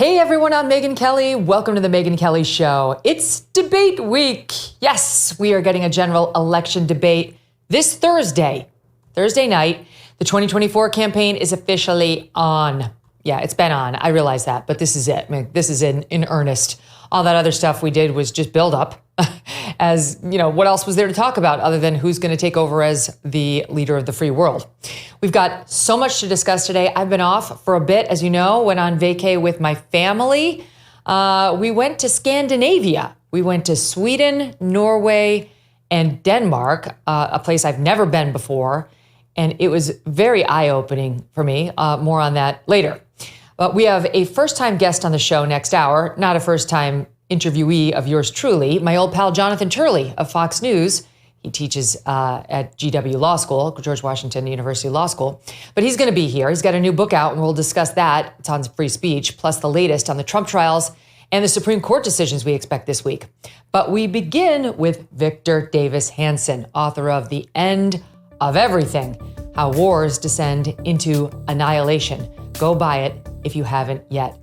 Hey everyone, I'm Megyn Kelly. Welcome to the Megyn Kelly Show. It's debate week. Yes, we are getting a general election debate this Thursday night. The 2024 campaign is officially on. Yeah, it's been on. I realize that, but this is it. I mean, this is in earnest. All that other stuff we did was just build up. As, you know, what else was there to talk about other than who's going to take over as the leader of the free world? We've got so much to discuss today. I've been off for a bit, as you know, went on vacay with my family. We went to Scandinavia. We went to Sweden, Norway, and Denmark, a place I've never been before. And it was very eye-opening for me. More on that later. But we have a first-time guest on the show next hour, not a first-time interviewee of yours truly, my old pal Jonathan Turley of Fox News. He teaches at GW Law School, George Washington University Law School. But he's going to be here. He's got a new book out, and we'll discuss that. It's on free speech, plus the latest on the Trump trials and the Supreme Court decisions we expect this week. But we begin with Victor Davis Hanson, author of The End of Everything, How Wars Descend into Annihilation. Go buy it if you haven't yet.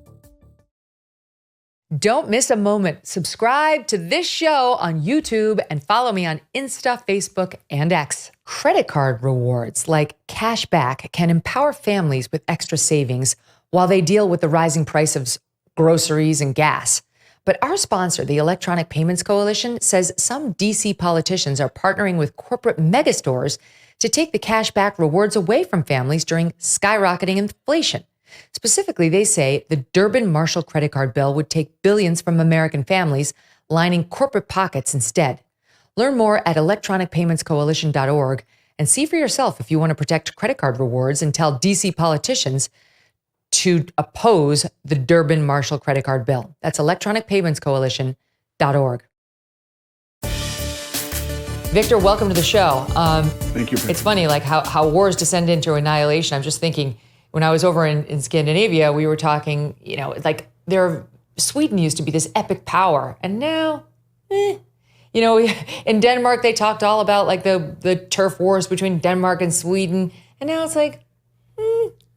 Don't miss a moment. Subscribe to this show on YouTube and follow me on Insta, Facebook, and X. Credit card rewards like cash back can empower families with extra savings while they deal with the rising price of groceries and gas. But our sponsor, the Electronic Payments Coalition, says some DC politicians are partnering with corporate megastores to take the cash back rewards away from families during skyrocketing inflation. Specifically, they say the Durbin-Marshall credit card bill would take billions from American families, lining corporate pockets instead. Learn more at electronicpaymentscoalition.org and see for yourself if you want to protect credit card rewards and tell DC politicians to oppose the Durbin-Marshall credit card bill. That's electronicpaymentscoalition.org. Victor, welcome to the show. Thank you. It's funny, like how wars descend into annihilation. I'm just thinking, when I was over in Scandinavia, we were talking, you know, like Sweden used to be this epic power. And now, you know, in Denmark, they talked all about like the turf wars between Denmark and Sweden. And now it's like,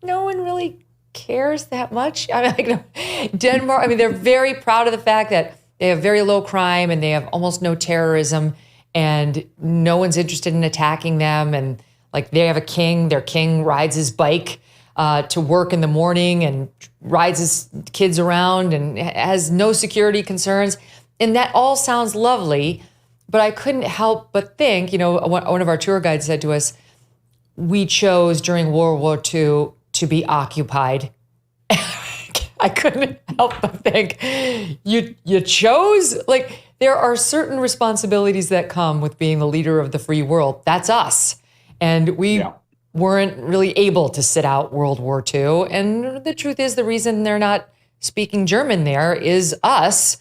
no one really cares that much. I mean, like Denmark, I mean, they're very proud of the fact that they have very low crime and they have almost no terrorism and no one's interested in attacking them. And like they have a king, their king rides his bike to work in the morning and rides his kids around and has no security concerns. And that all sounds lovely, but I couldn't help but think, you know, one of our tour guides said to us, we chose during World War II to be occupied. I couldn't help but think, you chose? Like, there are certain responsibilities that come with being the leader of the free world. That's us. And we weren't really able to sit out World War II. And the truth is, the reason they're not speaking German there is us.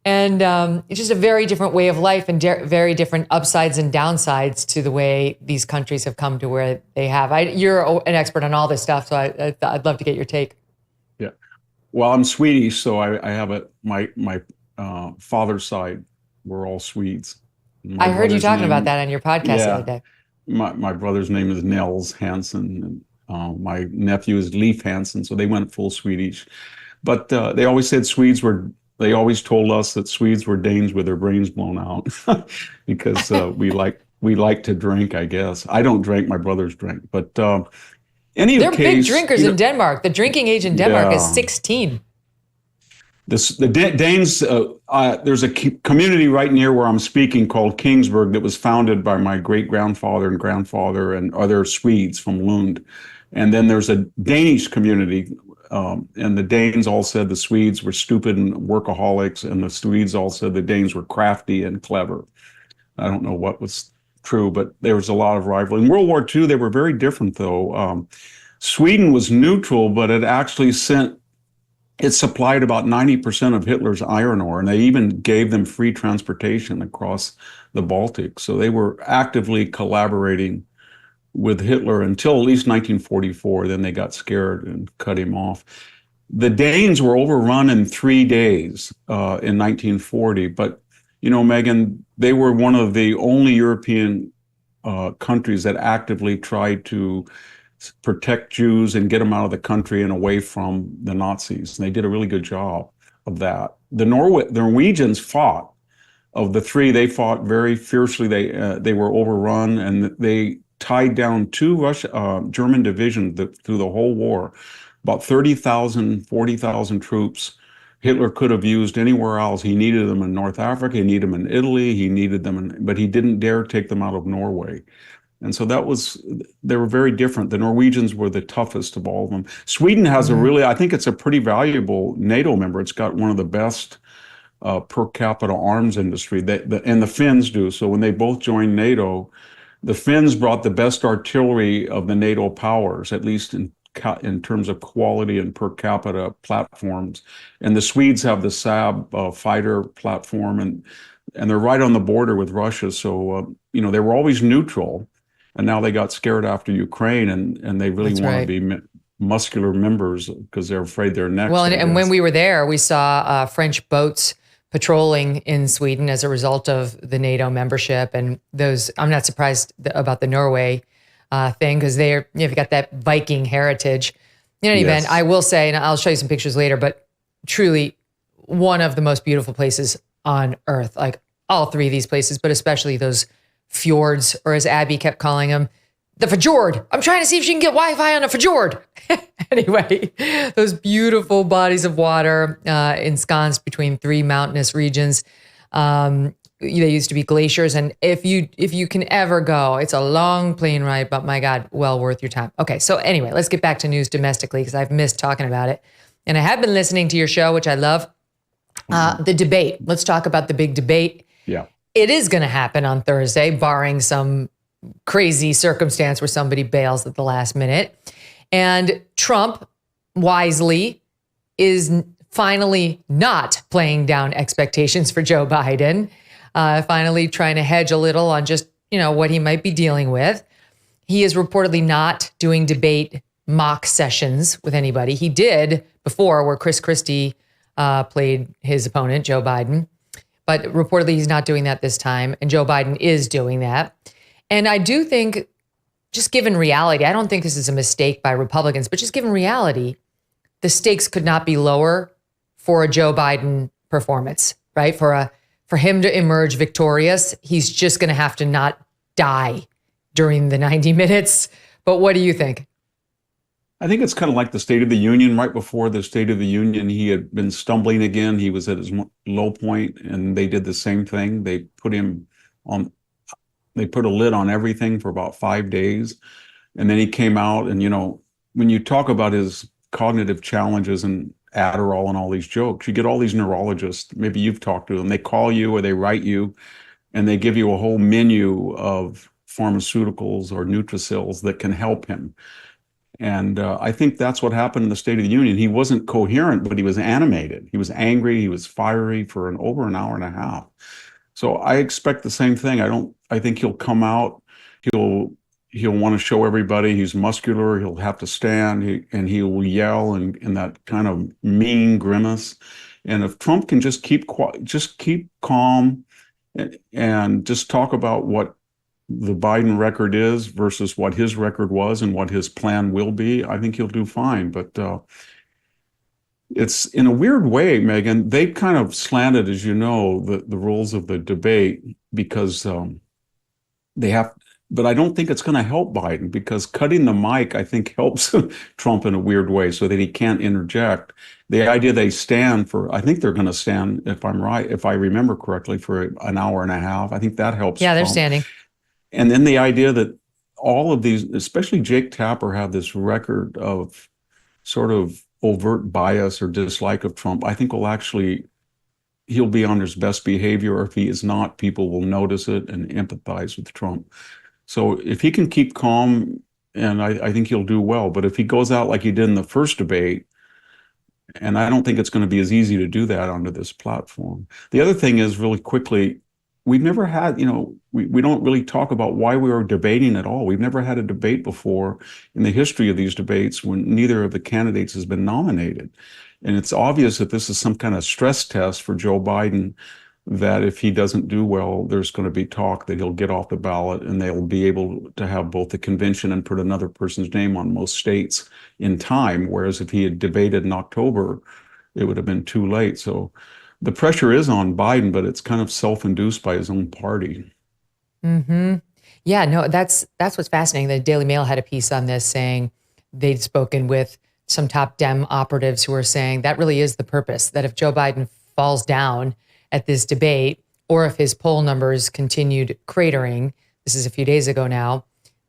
And it's just a very different way of life and very different upsides and downsides to the way these countries have come to where they have. You're an expert on all this stuff, so I'd love to get your take. Yeah. Well, I'm Swedish, so I have my father's side, we're all Swedes. I heard you talking about that on your podcast the other day. My brother's name is Nels Hansen, and my nephew is Leif Hansen, so they went full Swedish. But they always said they always told us that Swedes were Danes with their brains blown out because we like to drink, I guess. I don't drink, my brothers drink. But they're big drinkers in Denmark. The drinking age in Denmark is 16. The Danes, there's a community right near where I'm speaking called Kingsburg that was founded by my great-grandfather and grandfather and other Swedes from Lund. And then there's a Danish community, and the Danes all said the Swedes were stupid and workaholics, and the Swedes all said the Danes were crafty and clever. I don't know what was true, but there was a lot of rivalry. In World War II, they were very different, though. Sweden was neutral, but it actually it supplied about 90% of Hitler's iron ore, and they even gave them free transportation across the Baltic. So they were actively collaborating with Hitler until at least 1944. Then they got scared and cut him off. The Danes were overrun in 3 days in 1940. But, you know, Megyn, they were one of the only European countries that actively tried to protect Jews and get them out of the country and away from the Nazis. And they did a really good job of that. The Norwegians fought. Of the three, they fought very fiercely. They were overrun, and they tied down two German divisions through the whole war. About 30,000, 40,000 troops. Hitler could have used anywhere else. He needed them in North Africa. He needed them in Italy. He needed them, but he didn't dare take them out of Norway. And so they were very different. The Norwegians were the toughest of all of them. Sweden has I think it's a pretty valuable NATO member. It's got one of the best per capita arms industry, and the Finns do. So when they both joined NATO, the Finns brought the best artillery of the NATO powers, at least in terms of quality and per capita platforms. And the Swedes have the Saab fighter platform, and they're right on the border with Russia. So, they were always neutral, and now they got scared after Ukraine, and they really want to be muscular members because they're afraid they're next. Well, and when we were there, we saw French boats patrolling in Sweden as a result of the NATO membership. And I'm not surprised about the Norway thing, because you've got that Viking heritage. In any event, I will say, and I'll show you some pictures later, but truly one of the most beautiful places on earth, like all three of these places, but especially those fjords, or as Abby kept calling them, the fjord. I'm trying to see if she can get Wi-Fi on a fjord. Anyway, those beautiful bodies of water ensconced between three mountainous regions. They used to be glaciers. And if you can ever go, it's a long plane ride, but my God, well worth your time. Okay, so anyway, let's get back to news domestically, because I've missed talking about it. And I have been listening to your show, which I love. The debate. Let's talk about the big debate. Yeah. It is going to happen on Thursday, barring some crazy circumstance where somebody bails at the last minute. And Trump, wisely, is finally not playing down expectations for Joe Biden, finally trying to hedge a little on just, what he might be dealing with. He is reportedly not doing debate mock sessions with anybody. He did before, where Chris Christie played his opponent, Joe Biden. But reportedly, he's not doing that this time. And Joe Biden is doing that. And I do think, just given reality, I don't think this is a mistake by Republicans, but just given reality, the stakes could not be lower for a Joe Biden performance, right? For him to emerge victorious, he's just going to have to not die during the 90 minutes. But what do you think? I think it's kind of like the State of the Union. Right before the State of the Union, he had been stumbling again. He was at his low point, and they did the same thing. They put a lid on everything for about 5 days. And then he came out, and, when you talk about his cognitive challenges and Adderall and all these jokes, you get all these neurologists, maybe you've talked to them, they call you or they write you, and they give you a whole menu of pharmaceuticals or Nutrisills that can help him. And I think that's what happened in the State of the Union. He wasn't coherent, but he was animated. He was angry. He was fiery for over an hour and a half. So I expect the same thing. I think he'll come out. He'll want to show everybody he's muscular. He'll have to stand, and he will yell in that kind of mean grimace. And if Trump can just keep calm and just talk about what the Biden record is versus what his record was and what his plan will be, I think he'll do fine. But it's in a weird way, Megyn, they kind of slanted, as you know, the rules of the debate because they have, but I don't think it's going to help Biden, because cutting the mic, I think, helps Trump in a weird way so that he can't interject. The idea they stand for, I think they're going to stand, if I'm right, if I remember correctly, for an hour and a half. I think that helps. Yeah, they're Trump. standing. And then the idea that all of these, especially Jake Tapper, have this record of sort of overt bias or dislike of Trump, I think he'll be on his best behavior. Or if he is not, people will notice it and empathize with Trump. So if he can keep calm, and I think he'll do well. But if he goes out like he did in the first debate, and I don't think it's going to be as easy to do that onto this platform. The other thing is, really quickly, we've never had, we don't really talk about why we were debating at all. We've never had a debate before in the history of these debates when neither of the candidates has been nominated. And it's obvious that this is some kind of stress test for Joe Biden that if he doesn't do well, there's going to be talk that he'll get off the ballot, and they'll be able to have both the convention and put another person's name on most states in time. Whereas if he had debated in October, it would have been too late. So the pressure is on Biden, but it's kind of self-induced by his own party. Mm-hmm. Yeah, no, that's what's fascinating. The Daily Mail had a piece on this saying they'd spoken with some top Dem operatives who were saying that really is the purpose, that if Joe Biden falls down at this debate, or if his poll numbers continued cratering, this is a few days ago now,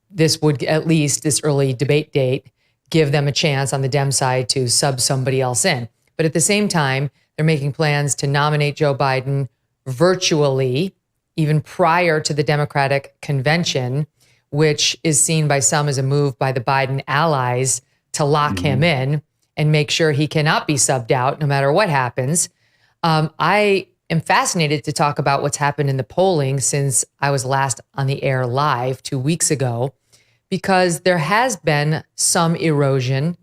this would, at least this early debate date, give them a chance on the Dem side to sub somebody else in. But at the same time, they're making plans to nominate Joe Biden virtually, even prior to the Democratic convention, which is seen by some as a move by the Biden allies to lock him in and make sure he cannot be subbed out no matter what happens. I am fascinated to talk about what's happened in the polling since I was last on the air live 2 weeks ago, because there has been some erosion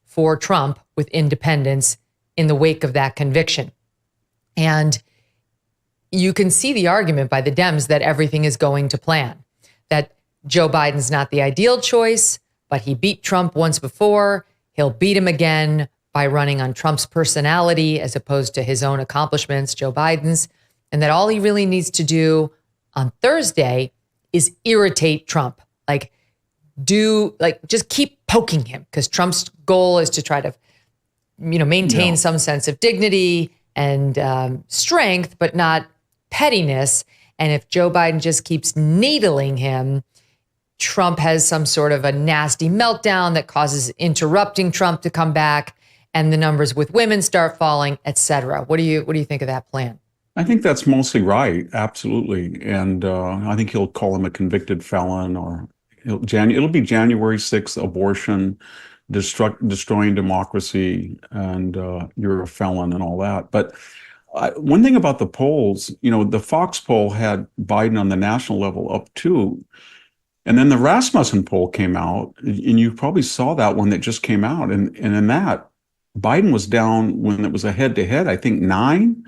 for Trump with independents in the wake of that conviction. And you can see the argument by the Dems that everything is going to plan, that Joe Biden's not the ideal choice, but he beat Trump once before. He'll beat him again by running on Trump's personality as opposed to his own accomplishments, Joe Biden's, and that all he really needs to do on Thursday is irritate Trump. Just keep poking him, because Trump's goal is to try to, maintain some sense of dignity and strength, but not pettiness. And if Joe Biden just keeps needling him, Trump has some sort of a nasty meltdown that causes interrupting Trump to come back, and the numbers with women start falling, et cetera. What do you think of that plan? I think that's mostly right. Absolutely. And I think he'll call him a convicted felon, or it'll be January 6th, abortion, destroying democracy, and you're a felon and all that. But one thing about the polls, the Fox poll had Biden on the national level up 2. And then the Rasmussen poll came out, and you probably saw that one that just came out. And in that, Biden was down when it was a head-to-head, I think 9.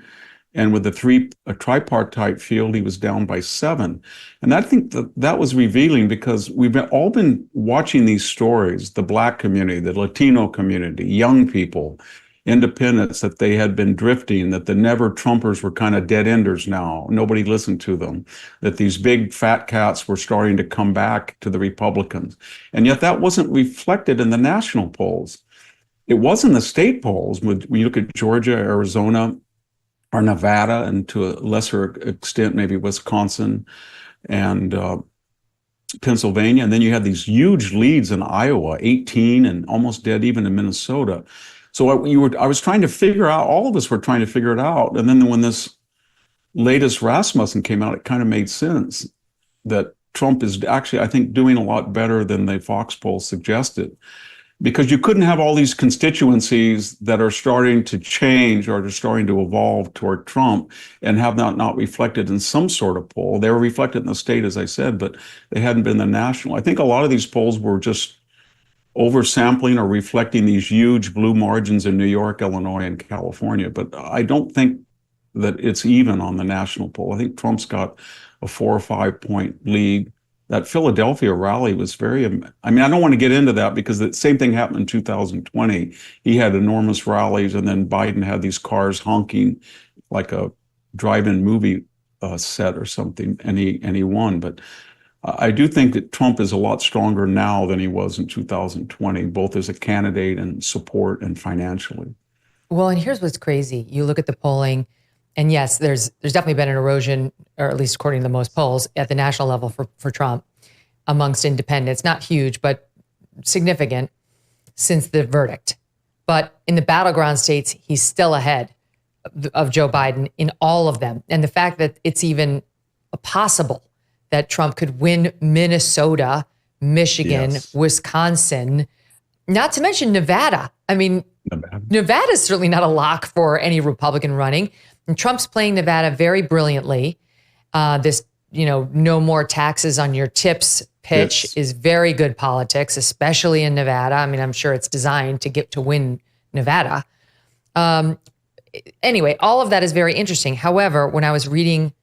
And with a tripartite field, he was down by 7. And I think that was revealing, because we've all been watching these stories, the Black community, the Latino community, young people, independents, that they had been drifting, that the never Trumpers were kind of dead enders now. Nobody listened to them, that these big fat cats were starting to come back to the Republicans. And yet that wasn't reflected in the national polls. It was in the state polls. When you look at Georgia, Arizona, or Nevada, and to a lesser extent, maybe Wisconsin and Pennsylvania. And then you had these huge leads in Iowa, 18, and almost dead even in Minnesota. So I was trying to figure out, all of us were trying to figure it out. And then when this latest Rasmussen came out, it kind of made sense that Trump is actually, I think, doing a lot better than the Fox poll suggested. Because you couldn't have all these constituencies that are starting to change or are starting to evolve toward Trump and have not reflected in some sort of poll. They were reflected in the state, as I said, but they hadn't been the national. I think a lot of these polls were just oversampling or reflecting these huge blue margins in New York, Illinois, and California. But I don't think that it's even on the national poll. I think Trump's got a 4 or 5 point lead. That Philadelphia rally was I don't want to get into that, because the same thing happened in 2020. He had enormous rallies, and then Biden had these cars honking like a drive-in movie set or something, and he won. But I do think that Trump is a lot stronger now than he was in 2020, both as a candidate and support and financially. Well, and here's what's crazy. You look at the polling, and yes, there's definitely been an erosion, or at least according to the most polls, at the national level for Trump amongst independents. Not huge, but significant since the verdict. But in the battleground states, he's still ahead of Joe Biden in all of them. And the fact that it's even possible that Trump could win Minnesota, Michigan, Wisconsin, not to mention Nevada. I mean, Nevada is certainly not a lock for any Republican running. And Trump's playing Nevada very brilliantly. This, no more taxes on your tips pitch is very good politics, especially in Nevada. I mean, I'm sure it's designed to win Nevada. anyway, all of that is very interesting. However, when I was reading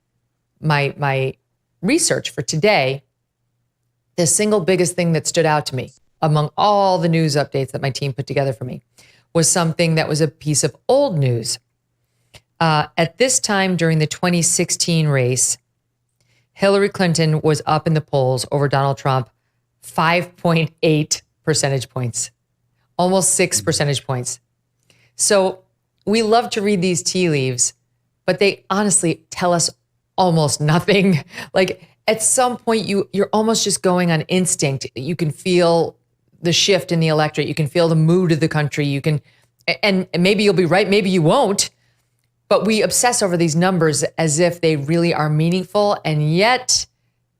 my research for today, the single biggest thing that stood out to me among all the news updates that my team put together for me was something that was a piece of old news. At this time during the 2016 race, Hillary Clinton was up in the polls over Donald Trump 5.8 percentage points, almost 6 percentage points. So we love to read these tea leaves, but they honestly tell us almost nothing. Like at some point, you're almost just going on instinct. You can feel the shift in the electorate. You can feel the mood of the country. You can, and maybe you'll be right, maybe you won't. But we obsess over these numbers as if they really are meaningful. And yet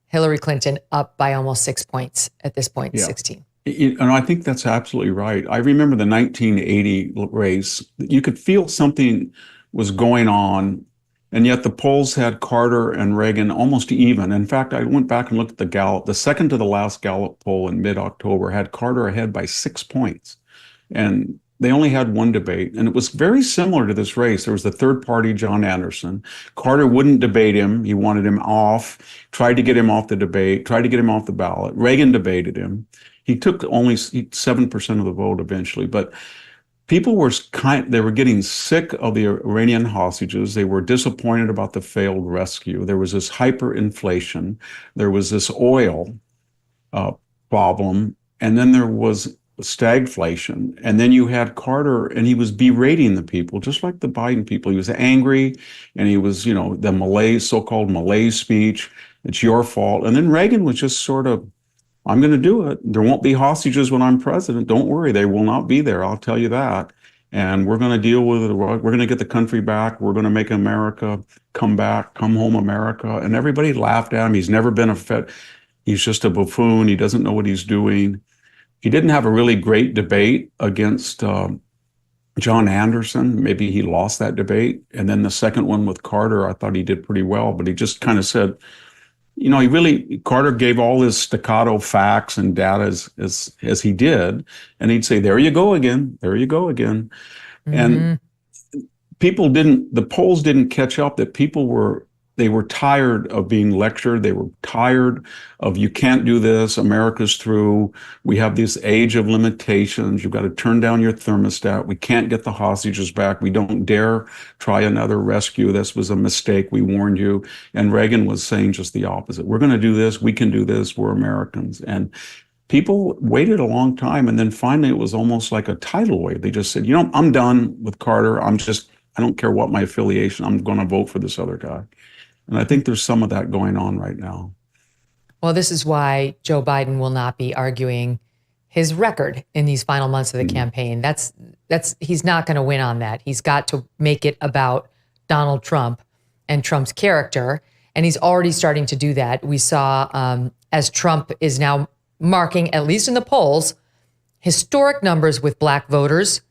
Hillary Clinton up by almost 6 points at this point, 16. And I think that's absolutely right. I remember the 1980 race. You could feel something was going on, and yet the polls had Carter and Reagan almost even. In fact, I went back and looked at the Gallup. The second to the last Gallup poll in mid-October had Carter ahead by 6 points. And they only had one debate, and it was very similar to this race. There was the third party, John Anderson. Carter wouldn't debate him. He wanted him off, tried to get him off the debate, tried to get him off the ballot. Reagan debated him. He took only 7% of the vote eventually, but people were they were getting sick of the Iranian hostages. They were disappointed about the failed rescue. There was this hyperinflation. There was this oil problem, and then there was stagflation. And then you had Carter, and he was berating the people, just like the Biden people. He was angry, and he was, the Malay, so-called Malay speech. It's your fault. And then Reagan was just sort of, I'm going to do it. There won't be hostages when I'm president. Don't worry. They will not be there. I'll tell you that. And we're going to deal with it. We're going to get the country back. We're going to make America come back, come home America. And everybody laughed at him. He's never been he's just a buffoon. He doesn't know what he's doing. He didn't have a really great debate against John Anderson. Maybe he lost that debate. And then the second one with Carter, I thought he did pretty well, but he just kind of said, Carter gave all his staccato facts and data as he did. And he'd say, there you go again. There you go again. Mm-hmm. And the polls didn't catch up, that they were tired of being lectured. They were tired of, you can't do this. America's through. We have this age of limitations. You've got to turn down your thermostat. We can't get the hostages back. We don't dare try another rescue. This was a mistake. We warned you. And Reagan was saying just the opposite. We're going to do this. We can do this. We're Americans. And people waited a long time. And then finally, it was almost like a tidal wave. They just said, I'm done with Carter. I don't care what my affiliation. I'm going to vote for this other guy. And I think there's some of that going on right now. Well, this is why Joe Biden will not be arguing his record in these final months of the campaign. He's not going to win on that. He's got to make it about Donald Trump and Trump's character. And he's already starting to do that. We saw as Trump is now marking, at least in the polls, historic numbers with Black voters,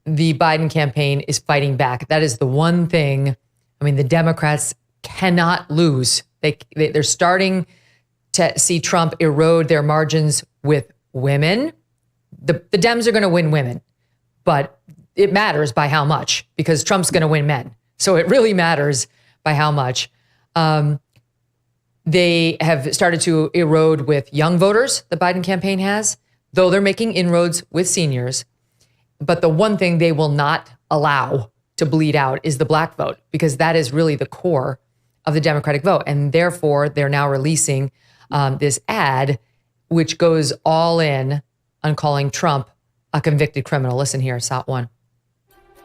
the Biden campaign is fighting back. That is the one thing. The Democrats cannot lose. They're starting to see Trump erode their margins with women. The Dems are going to win women, but it matters by how much, because Trump's going to win men. So it really matters by how much. They have started to erode with young voters, the Biden campaign has, though they're making inroads with seniors. But the one thing they will not allow to bleed out is the Black vote, because that is really the core of the Democratic vote. And therefore, they're now releasing this ad, which goes all in on calling Trump a convicted criminal. Listen here, SOT 1.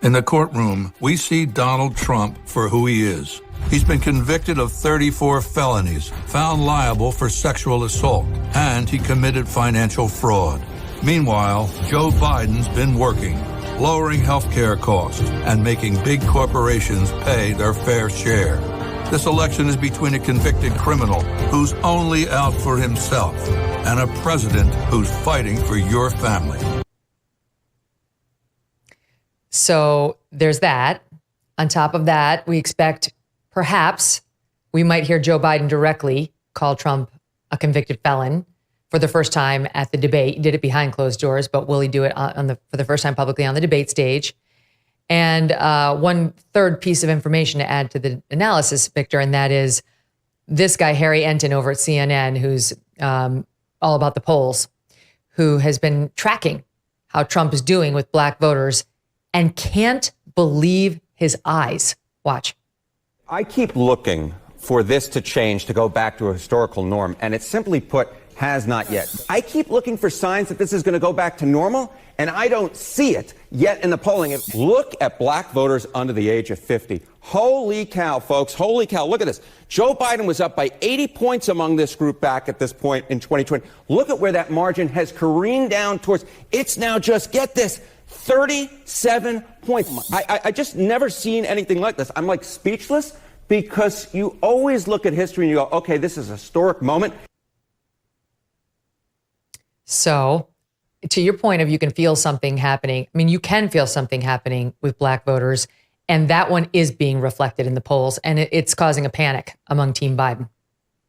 In the courtroom, we see Donald Trump for who he is. He's been convicted of 34 felonies, found liable for sexual assault, and he committed financial fraud. Meanwhile, Joe Biden's been working, lowering healthcare costs and making big corporations pay their fair share. This election is between a convicted criminal who's only out for himself and a president who's fighting for your family. So there's that. On top of that, we expect perhaps we might hear Joe Biden directly call Trump a convicted felon for the first time at the debate. He did it behind closed doors, but will he do it for the first time publicly on the debate stage? And one third piece of information to add to the analysis, Victor, and that is this guy, Harry Enton over at CNN, who's all about the polls, who has been tracking how Trump is doing with black voters and can't believe his eyes. Watch. I keep looking for this to change, to go back to a historical norm, and it simply put has not yet. I keep looking for signs that this is going to go back to normal, and I don't see it yet in the polling. Look at black voters under the age of 50. Holy cow, folks. Holy cow. Look at this. Joe Biden was up by 80 points among this group back at this point in 2020. Look at where that margin has careened down towards. It's now just, get this, 37 points. I just never seen anything like this. I'm like speechless, because you always look at history and you go, okay, this is a historic moment. So, to your point of you can feel something happening, I mean, you can feel something happening with black voters, and that one is being reflected in the polls, and it's causing a panic among Team Biden.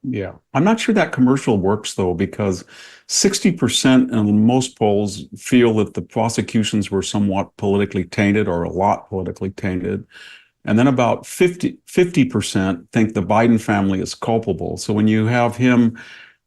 Yeah. I'm not sure that commercial works, though, because 60% in most polls feel that the prosecutions were somewhat politically tainted or a lot politically tainted. And then about 50% think the Biden family is culpable. So when you have him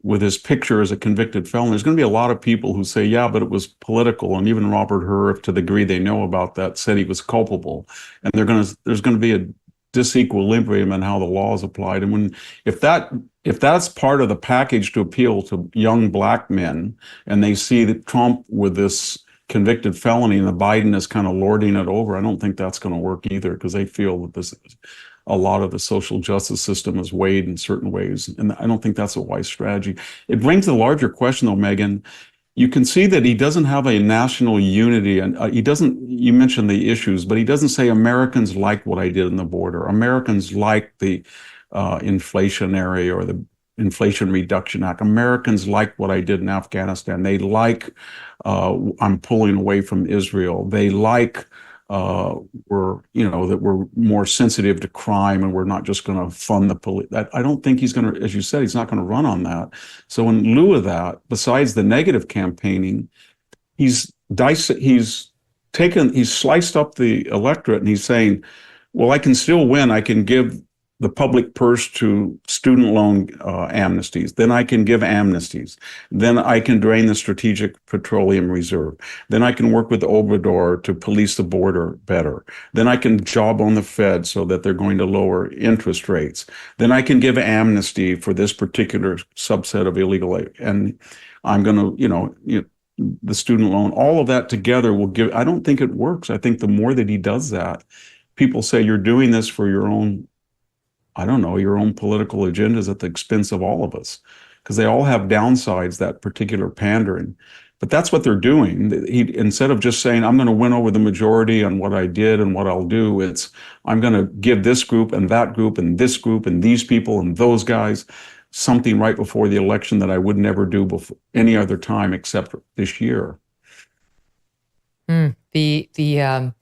with his picture as a convicted felon, there's going to be a lot of people who say, yeah, but it was political. And even Robert Hur, to the degree they know about that, said he was culpable. And there's going to be a disequilibrium in how the law is applied. And if that's part of the package to appeal to young black men, and they see that Trump with this convicted felony and the Biden is kind of lording it over, I don't think that's going to work either, because they feel that a lot of the social justice system is weighed in certain ways. And I don't think that's a wise strategy. It brings the larger question, though, Megyn. You can see that he doesn't have a national unity, and you mentioned the issues, but he doesn't say Americans like what I did in the border. Americans like the inflationary or the Inflation Reduction Act. Americans like what I did in Afghanistan. They like I'm pulling away from Israel. They like that we're more sensitive to crime and we're not just going to fund the police. I don't think he's going to, as you said, he's not going to run on that. So in lieu of that, besides the negative campaigning, he's sliced up the electorate, and he's saying, well, I can still win. I can give the public purse to student loan amnesties. Then I can give amnesties. Then I can drain the Strategic Petroleum Reserve. Then I can work with Obrador to police the border better. Then I can job on the Fed so that they're going to lower interest rates. Then I can give amnesty for this particular subset of illegal aid. And I'm going to, the student loan, all of that together will give. I don't think it works. I think the more that he does that, people say you're doing this for your own political agendas at the expense of all of us, because they all have downsides, that particular pandering. But that's what they're doing. Instead of just saying, I'm going to win over the majority on what I did and what I'll do, it's, I'm going to give this group and that group and this group and these people and those guys something right before the election that I would never do before any other time except this year. The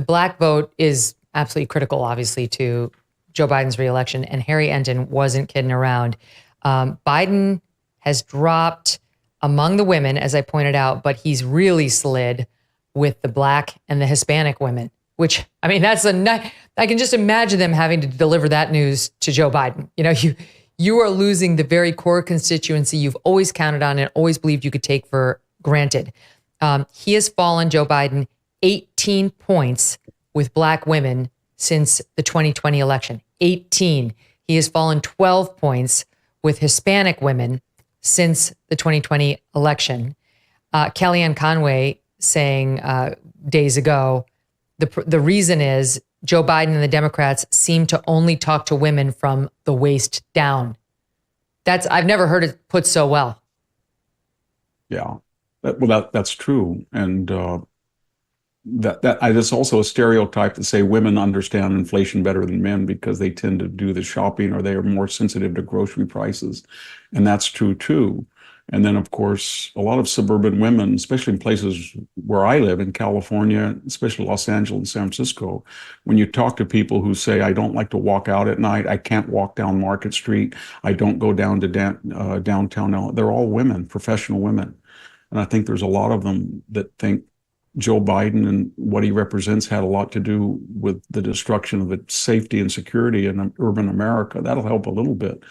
black vote is absolutely critical, obviously, to Joe Biden's reelection, and Harry Enton wasn't kidding around. Biden has dropped among the women, as I pointed out, but he's really slid with the black and the Hispanic women, which, I mean, I can just imagine them having to deliver that news to Joe Biden. You are losing the very core constituency you've always counted on and always believed you could take for granted. He has fallen, Joe Biden, 18 points with black women since the 2020 election. 18. He has fallen 12 points with Hispanic women since the 2020 election. Kellyanne Conway saying days ago, the reason is Joe Biden and the Democrats seem to only talk to women from the waist down. I've never heard it put so well. Yeah, that's true. And that's also a stereotype to say women understand inflation better than men because they tend to do the shopping or they are more sensitive to grocery prices. And that's true too. And then, of course, a lot of suburban women, especially in places where I live in California, especially Los Angeles and San Francisco, when you talk to people who say, I don't like to walk out at night, I can't walk down Market Street, I don't go down to downtown LA, they're all women, professional women. And I think there's a lot of them that think Joe Biden and what he represents had a lot to do with the destruction of the safety and security in urban America. That'll help a little bit.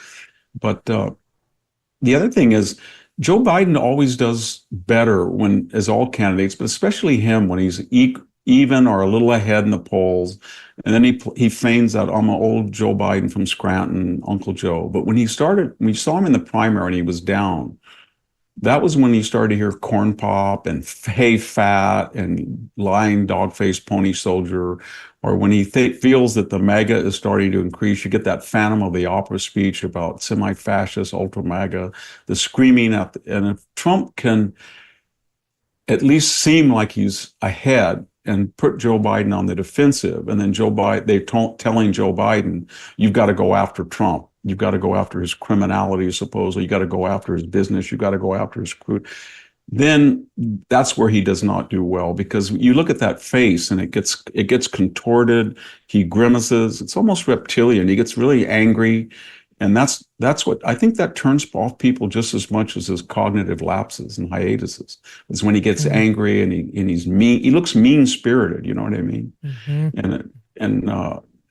But the other thing is, Joe Biden always does better when, as all candidates, but especially him, when he's even or a little ahead in the polls. And then he feigns that I'm an old Joe Biden from Scranton, Uncle Joe. But when we saw him in the primary and he was down, that was when you started to hear corn pop and hey fat and lying dog-faced pony soldier, or when he feels that the MAGA is starting to increase, you get that Phantom of the Opera speech about semi-fascist, ultra-MAGA, the screaming at and if Trump can at least seem like he's ahead and put Joe Biden on the defensive, and then they're telling Joe Biden, you've got to go after Trump. You've got to go after his criminality, supposedly. You've got to go after his business. You've got to go after his crew. Then that's where he does not do well, because you look at that face and it gets contorted. He grimaces. It's almost reptilian. He gets really angry. And that's what I think that turns off people just as much as his cognitive lapses and hiatuses. Is when he gets angry and he's mean. He looks mean-spirited. You know what I mean?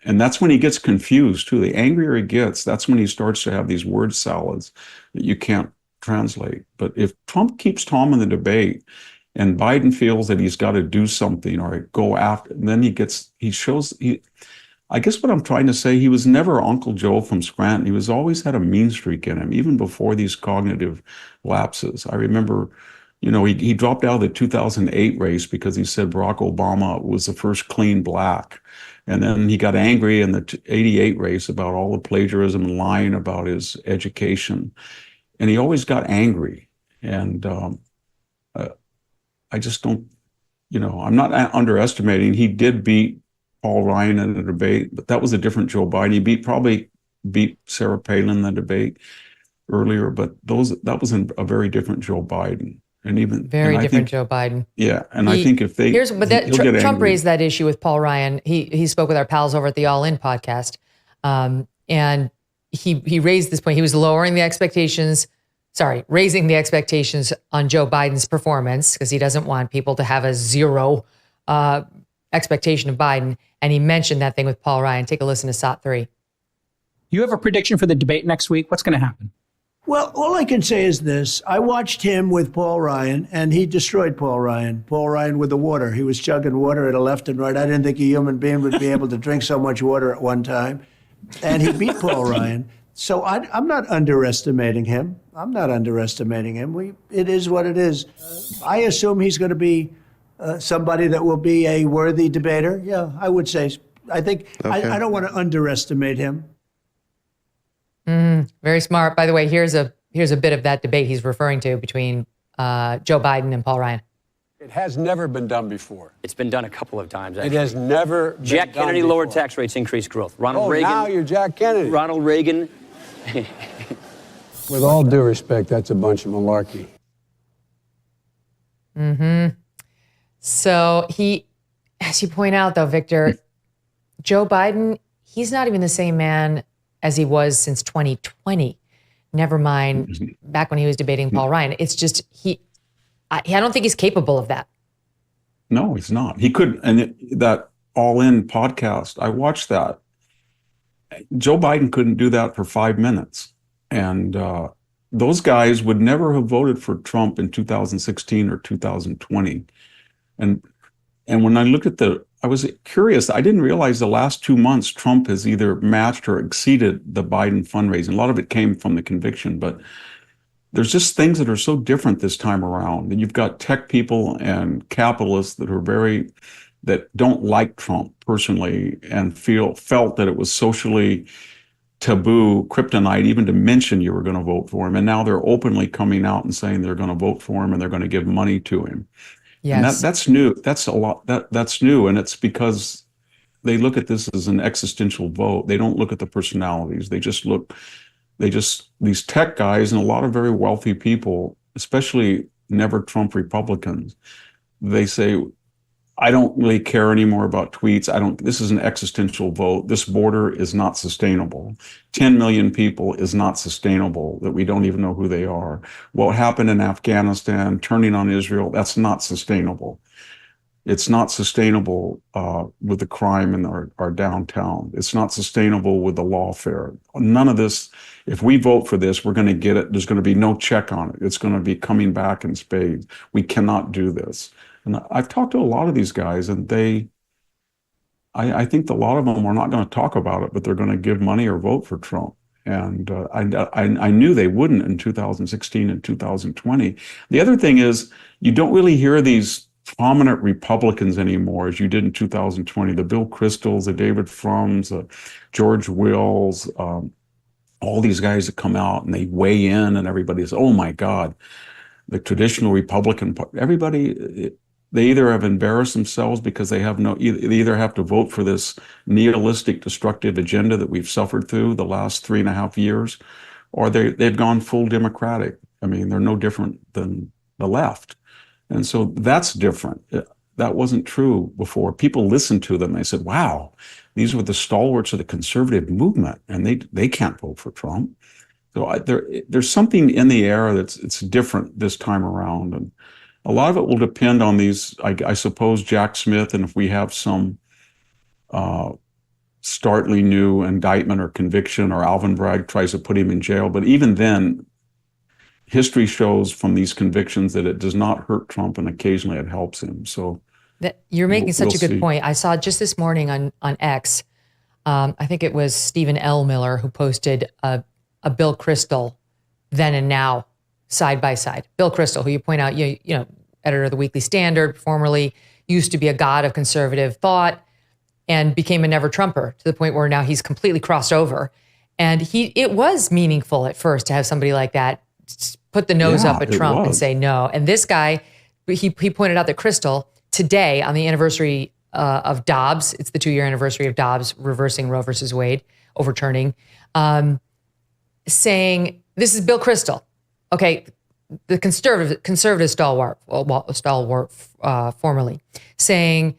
And that's when he gets confused too. The angrier he gets, that's when he starts to have these word salads that you can't translate. But if Trump keeps Tom in the debate and Biden feels that he's got to do something or go after, and then I guess what I'm trying to say, he was never Uncle Joe from Scranton. He was always had a mean streak in him, even before these cognitive lapses. I remember, he dropped out of the 2008 race because he said Barack Obama was the first clean black. And then he got angry in the 88 race about all the plagiarism and lying about his education. And he always got angry. And I just don't, I'm not underestimating. He did beat Paul Ryan in a debate, but that was a different Joe Biden. He probably beat Sarah Palin in the debate earlier, but that was a very different Joe Biden. And even very different Joe Biden. Yeah, and I think if they Trump raised that issue with Paul Ryan. He spoke with our pals over at the All In podcast, and he raised this point. He was raising the expectations on Joe Biden's performance because he doesn't want people to have a zero expectation of Biden. And he mentioned that thing with Paul Ryan. Take a listen to SOT 3. You have a prediction for the debate next week? What's going to happen? Well, all I can say is this. I watched him with Paul Ryan, and he destroyed Paul Ryan. Paul Ryan with the water. He was chugging water at a left and right. I didn't think a human being would be able to drink so much water at one time. And he beat Paul Ryan. So I'm not underestimating him. It is what it is. I assume he's going to be somebody that will be a worthy debater. Yeah, I would say. I think okay. I don't want to underestimate him. Very smart. By the way, here's a bit of that debate he's referring to between Joe Biden and Paul Ryan. It has never been done before. It's been done a couple of times, actually. It has never been Jack done Kennedy before. lowered tax rates, increased growth. Ronald Reagan. Now you're Jack Kennedy. Ronald Reagan. With all due respect, that's a bunch of malarkey. So as you point out, though, Victor, Joe Biden, he's not even the same man as he was since 2020. Never mind back when he was debating Paul Ryan. It's just I don't think he's capable of that. No, he's not. He could, and that All In podcast, I watched that. Joe Biden couldn't do that for 5 minutes. And those guys would never have voted for Trump in 2016 or 2020. And when I looked at I was curious. I didn't realize the last 2 months Trump has either matched or exceeded the Biden fundraising. A lot of it came from the conviction, but there's just things that are so different this time around. And you've got tech people and capitalists that don't like Trump personally and felt that it was socially taboo, kryptonite, even to mention you were going to vote for him. And now they're openly coming out and saying they're going to vote for him and they're going to give money to him. Yes. And that's new. That's a lot. That's new. And it's because they look at this as an existential vote. They don't look at the personalities. These tech guys and a lot of very wealthy people, especially never Trump Republicans, they say, I don't really care anymore about tweets. This is an existential vote. This border is not sustainable. 10 million people is not sustainable, that we don't even know who they are. What happened in Afghanistan, turning on Israel, that's not sustainable. It's not sustainable with the crime in our downtown. It's not sustainable with the lawfare. None of this, if we vote for this, we're going to get it. There's going to be no check on it. It's going to be coming back in spades. We cannot do this. And I've talked to a lot of these guys, and I think a lot of them are not going to talk about it, but they're going to give money or vote for Trump. And I knew they wouldn't in 2016 and 2020. The other thing is, you don't really hear these prominent Republicans anymore as you did in 2020. The Bill Kristols, the David Frums, George Wills, all these guys that come out and they weigh in, and everybody says, oh my God, the traditional Republican, everybody, they either have embarrassed themselves because they either have to vote for this nihilistic, destructive agenda that we've suffered through the last 3.5 years, or they've gone full Democratic. I mean, they're no different than the left. And so that's different. That wasn't true before. People listened to them. They said, wow, these were the stalwarts of the conservative movement, and they can't vote for Trump. So there's something in the air it's different this time around. And a lot of it will depend on these, I suppose, Jack Smith, and if we have some startling new indictment or conviction, or Alvin Bragg tries to put him in jail. But even then, history shows from these convictions that it does not hurt Trump, and occasionally it helps him. So you're making such a good point. I saw just this morning on X, I think it was Stephen L. Miller who posted a Bill Kristol then and now side by side. Bill Kristol, who you point out, you know, editor of the Weekly Standard, formerly used to be a god of conservative thought and became a never Trumper to the point where now he's completely crossed over. And it was meaningful at first to have somebody like that put the nose up at Trump and say no. And this guy, he pointed out that Kristol today, on the anniversary of Dobbs, it's the 2-year anniversary of Dobbs reversing Roe versus Wade, overturning, saying, this is Bill Kristol. Okay, the conservative stalwart formerly, saying,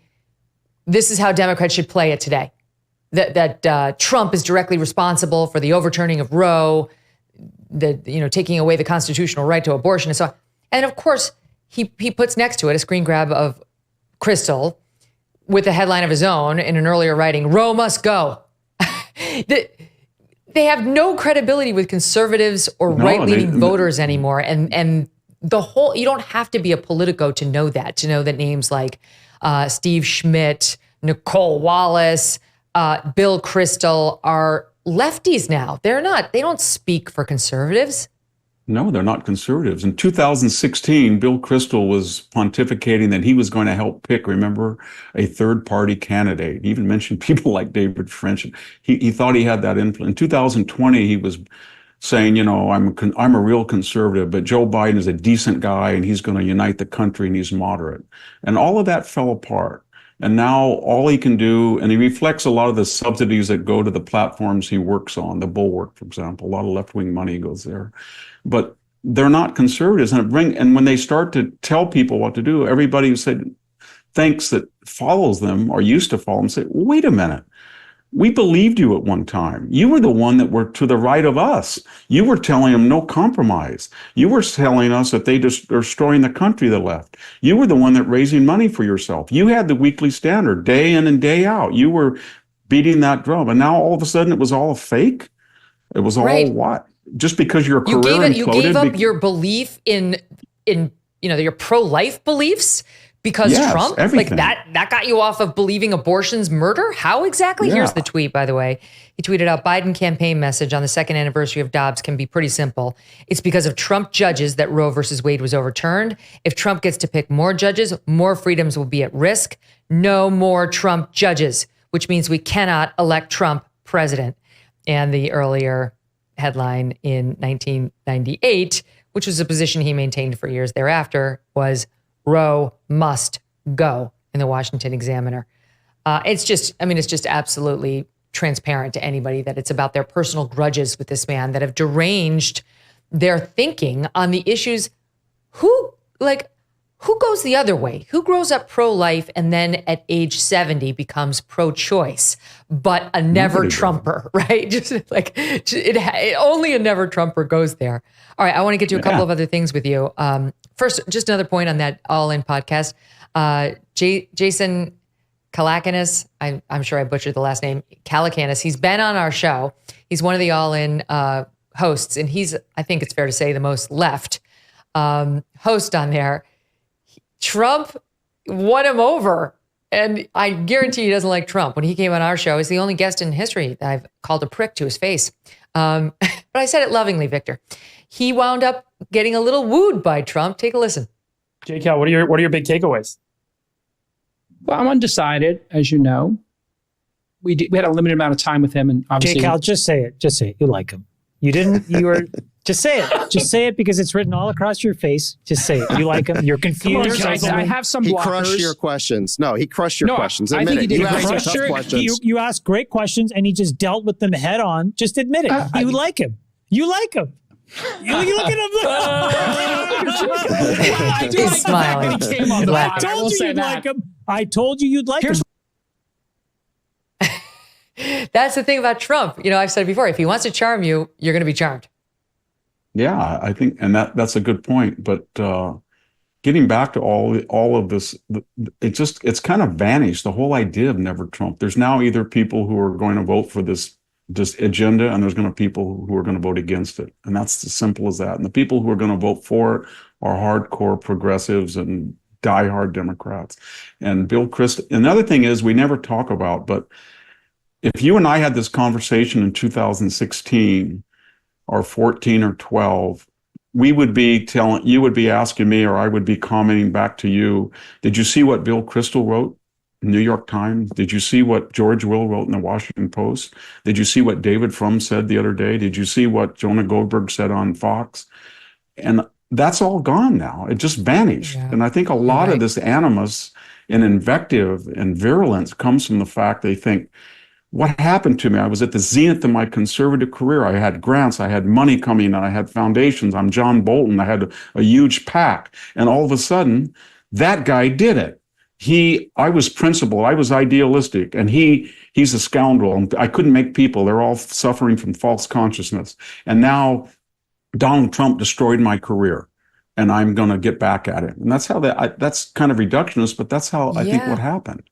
this is how Democrats should play it today. That Trump is directly responsible for the overturning of Roe, taking away the constitutional right to abortion and so on. And of course, he puts next to it a screen grab of Kristol with a headline of his own in an earlier writing, Roe must go. They have no credibility with conservatives or right-leaning voters anymore. And the whole, you don't have to be a Politico to know that names like Steve Schmidt, Nicole Wallace, Bill Kristol are lefties now. They don't speak for conservatives. No, they're not conservatives. In 2016, Bill Kristol was pontificating that he was going to help pick, remember, a third-party candidate. He even mentioned people like David French. He thought he had that influence. In 2020, he was saying, I'm a real conservative, but Joe Biden is a decent guy, and he's going to unite the country, and he's moderate. And all of that fell apart. And now all he can do, and he reflects a lot of the subsidies that go to the platforms he works on, the Bulwark, for example, a lot of left-wing money goes there. But they're not conservatives. And when they start to tell people what to do, everybody who thinks that follows them or used to follow them say, wait a minute. We believed you at one time. You were the one that were to the right of us. You were telling them no compromise. You were telling us that they just are destroying the country, the left. You were the one that raising money for yourself. You had the Weekly Standard day in and day out. You were beating that drum. And now all of a sudden it was all a fake. It was all what? Just because your career imploded? You gave up your belief in your pro-life beliefs because Trump, everything. Like that got you off of believing abortion's murder? How exactly? Yeah. Here's the tweet, by the way. He tweeted out, Biden campaign message on the second anniversary of Dobbs can be pretty simple. It's because of Trump judges that Roe versus Wade was overturned. If Trump gets to pick more judges, more freedoms will be at risk. No more Trump judges, which means we cannot elect Trump president. And the earlier headline in 1998, which was a position he maintained for years thereafter, was Roe must go in the Washington Examiner. It's just absolutely transparent to anybody that it's about their personal grudges with this man that have deranged their thinking on the issues. Who Who goes the other way? Who grows up pro-life and then at age 70 becomes pro-choice, but a never Trumper, right? Just like only a never Trumper goes there. All right, I want to get to a couple of other things with you. First, just another point on that All In podcast. Jason Calacanis, I'm sure I butchered the last name, Calacanis. He's been on our show. He's one of the All In hosts, and he's, I think it's fair to say, the most left host on there. Trump won him over, and I guarantee he doesn't like Trump. When he came on our show, he's the only guest in history that I've called a prick to his face. But I said it lovingly, Victor. He wound up getting a little wooed by Trump. Take a listen. J. Cal, what are your big takeaways? Well, I'm undecided, as you know. We had a limited amount of time with him, and obviously, J. Cal, just say it. Just say it. You like him. You didn't. You were. Just say it. Just say it because it's written all across your face. Just say it. You like him. You're confused. I have some blockers. He crushed your questions. No, he crushed your questions. Admit it. You asked tough questions. You asked great questions, and he just dealt with them head on. Just admit it. You like him. You like him. You look at him. He's smiling. I told you you'd like him. I told you you'd like him. That's the thing about Trump. You know, I've said it before, if he wants to charm you, you're going to be charmed. Yeah, I think, and that's a good point. But getting back to all of this, it's kind of vanished. The whole idea of never Trump. There's now either people who are going to vote for this agenda, and there's going to be people who are going to vote against it, and that's as simple as that. And the people who are going to vote for it are hardcore progressives and diehard Democrats. And Bill Kristol. Another thing is we never talk about, but if you and I had this conversation in 2016 or 14 or 12, you would be asking me, or I would be commenting back to you, did you see what Bill Kristol wrote in New York Times? Did you see what George Will wrote in the Washington Post? Did you see what David Frum said the other day? Did you see what Jonah Goldberg said on Fox? And that's all gone now. It just vanished. Yeah. And I think a lot of this animus and invective and virulence comes from the fact they think, what happened to me? I was at the zenith of my conservative career. I had grants, I had money coming in, I had foundations. I'm John Bolton. I had a huge PAC. And all of a sudden, that guy did it. I was principled, I was idealistic, and he's a scoundrel. And I couldn't make people. They're all suffering from false consciousness. And now Donald Trump destroyed my career, and I'm going to get back at it. And that's how that's kind of reductionist, but that's how I think what happened.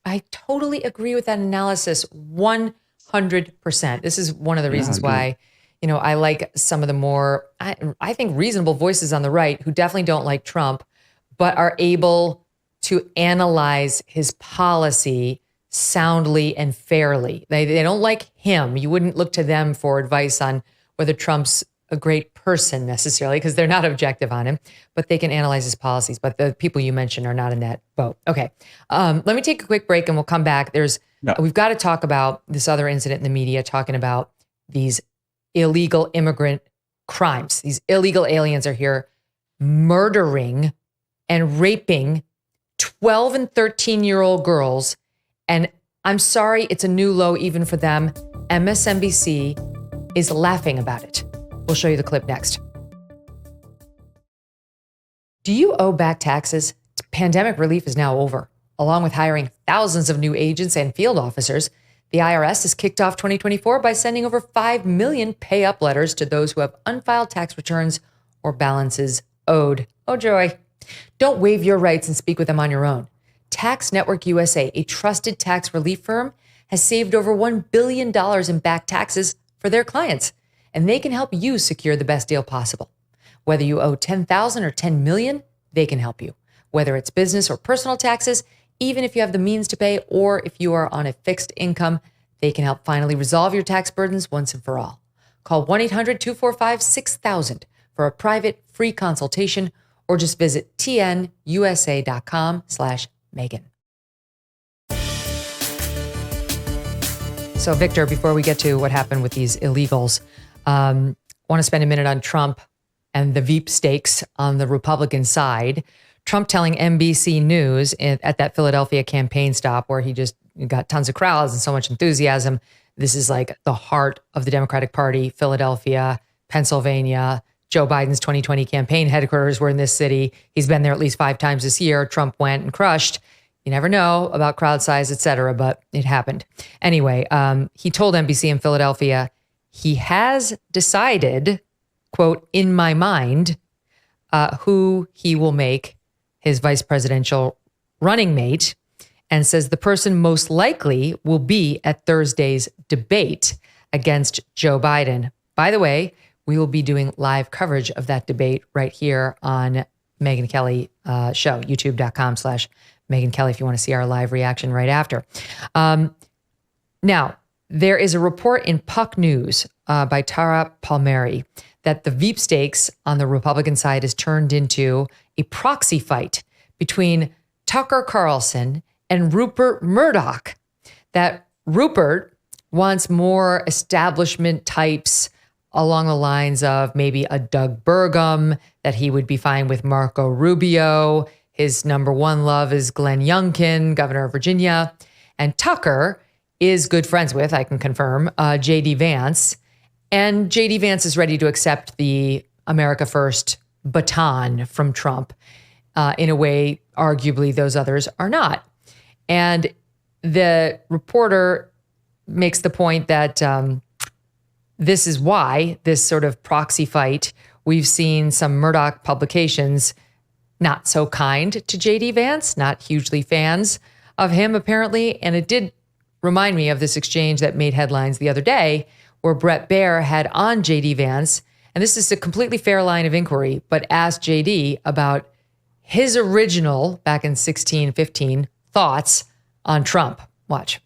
I totally agree with that analysis 100%. This is one of the reasons why, you know, I like some of the more, I think, reasonable voices on the right who definitely don't like Trump, but are able to analyze his policy soundly and fairly. They don't like him. You wouldn't look to them for advice on whether Trump's a great person necessarily, because they're not objective on him, but they can analyze his policies. But the people you mentioned are not in that boat. Okay. Let me take a quick break and we'll come back. We've got to talk about this other incident in the media talking about these illegal immigrant crimes. These illegal aliens are here murdering and raping 12 and 13-year-old girls. And I'm sorry, it's a new low even for them. MSNBC is laughing about it. We'll show you the clip next. Do you owe back taxes? Pandemic relief is now over. Along with hiring thousands of new agents and field officers, the IRS has kicked off 2024 by sending over 5 million pay-up letters to those who have unfiled tax returns or balances owed. Oh, joy. Don't waive your rights and speak with them on your own. Tax Network USA, a trusted tax relief firm, has saved over $1 billion in back taxes for their clients, and they can help you secure the best deal possible. Whether you owe $10,000 or $10 million, they can help you. Whether it's business or personal taxes, even if you have the means to pay or if you are on a fixed income, they can help finally resolve your tax burdens once and for all. Call 1-800-245-6000 for a private free consultation or just visit tnusa.com/Megyn. So, Victor, before we get to what happened with these illegals, want to spend a minute on Trump and the Veep stakes on the Republican side. Trump telling NBC News at that Philadelphia campaign stop where he just got tons of crowds and so much enthusiasm. This is like the heart of the Democratic Party, Philadelphia, Pennsylvania, Joe Biden's 2020 campaign headquarters were in this city. He's been there at least 5 times this year. Trump went and crushed. You never know about crowd size, et cetera, but it happened. Anyway, he told NBC in Philadelphia, he has decided, quote, in my mind, who he will make his vice presidential running mate, and says the person most likely will be at Thursday's debate against Joe Biden. By the way, we will be doing live coverage of that debate right here on Megyn Kelly show, youtube.com/Megyn Kelly, if you want to see our live reaction right after. Now, there is a report in Puck News by Tara Palmieri that the Veep stakes on the Republican side has turned into a proxy fight between Tucker Carlson and Rupert Murdoch. That Rupert wants more establishment types along the lines of maybe a Doug Burgum, that he would be fine with Marco Rubio. His number one love is Glenn Youngkin, governor of Virginia. And Tucker is good friends with, I can confirm, J.D. Vance. And J.D. Vance is ready to accept the America First baton from Trump in a way, arguably, those others are not. And the reporter makes the point that this is why this sort of proxy fight, we've seen some Murdoch publications not so kind to J.D. Vance, not hugely fans of him, apparently. And it did remind me of this exchange that made headlines the other day where Bret Baier had on J.D. Vance, and this is a completely fair line of inquiry, but asked J.D. about his original, back in 16-15, thoughts on Trump. Watch.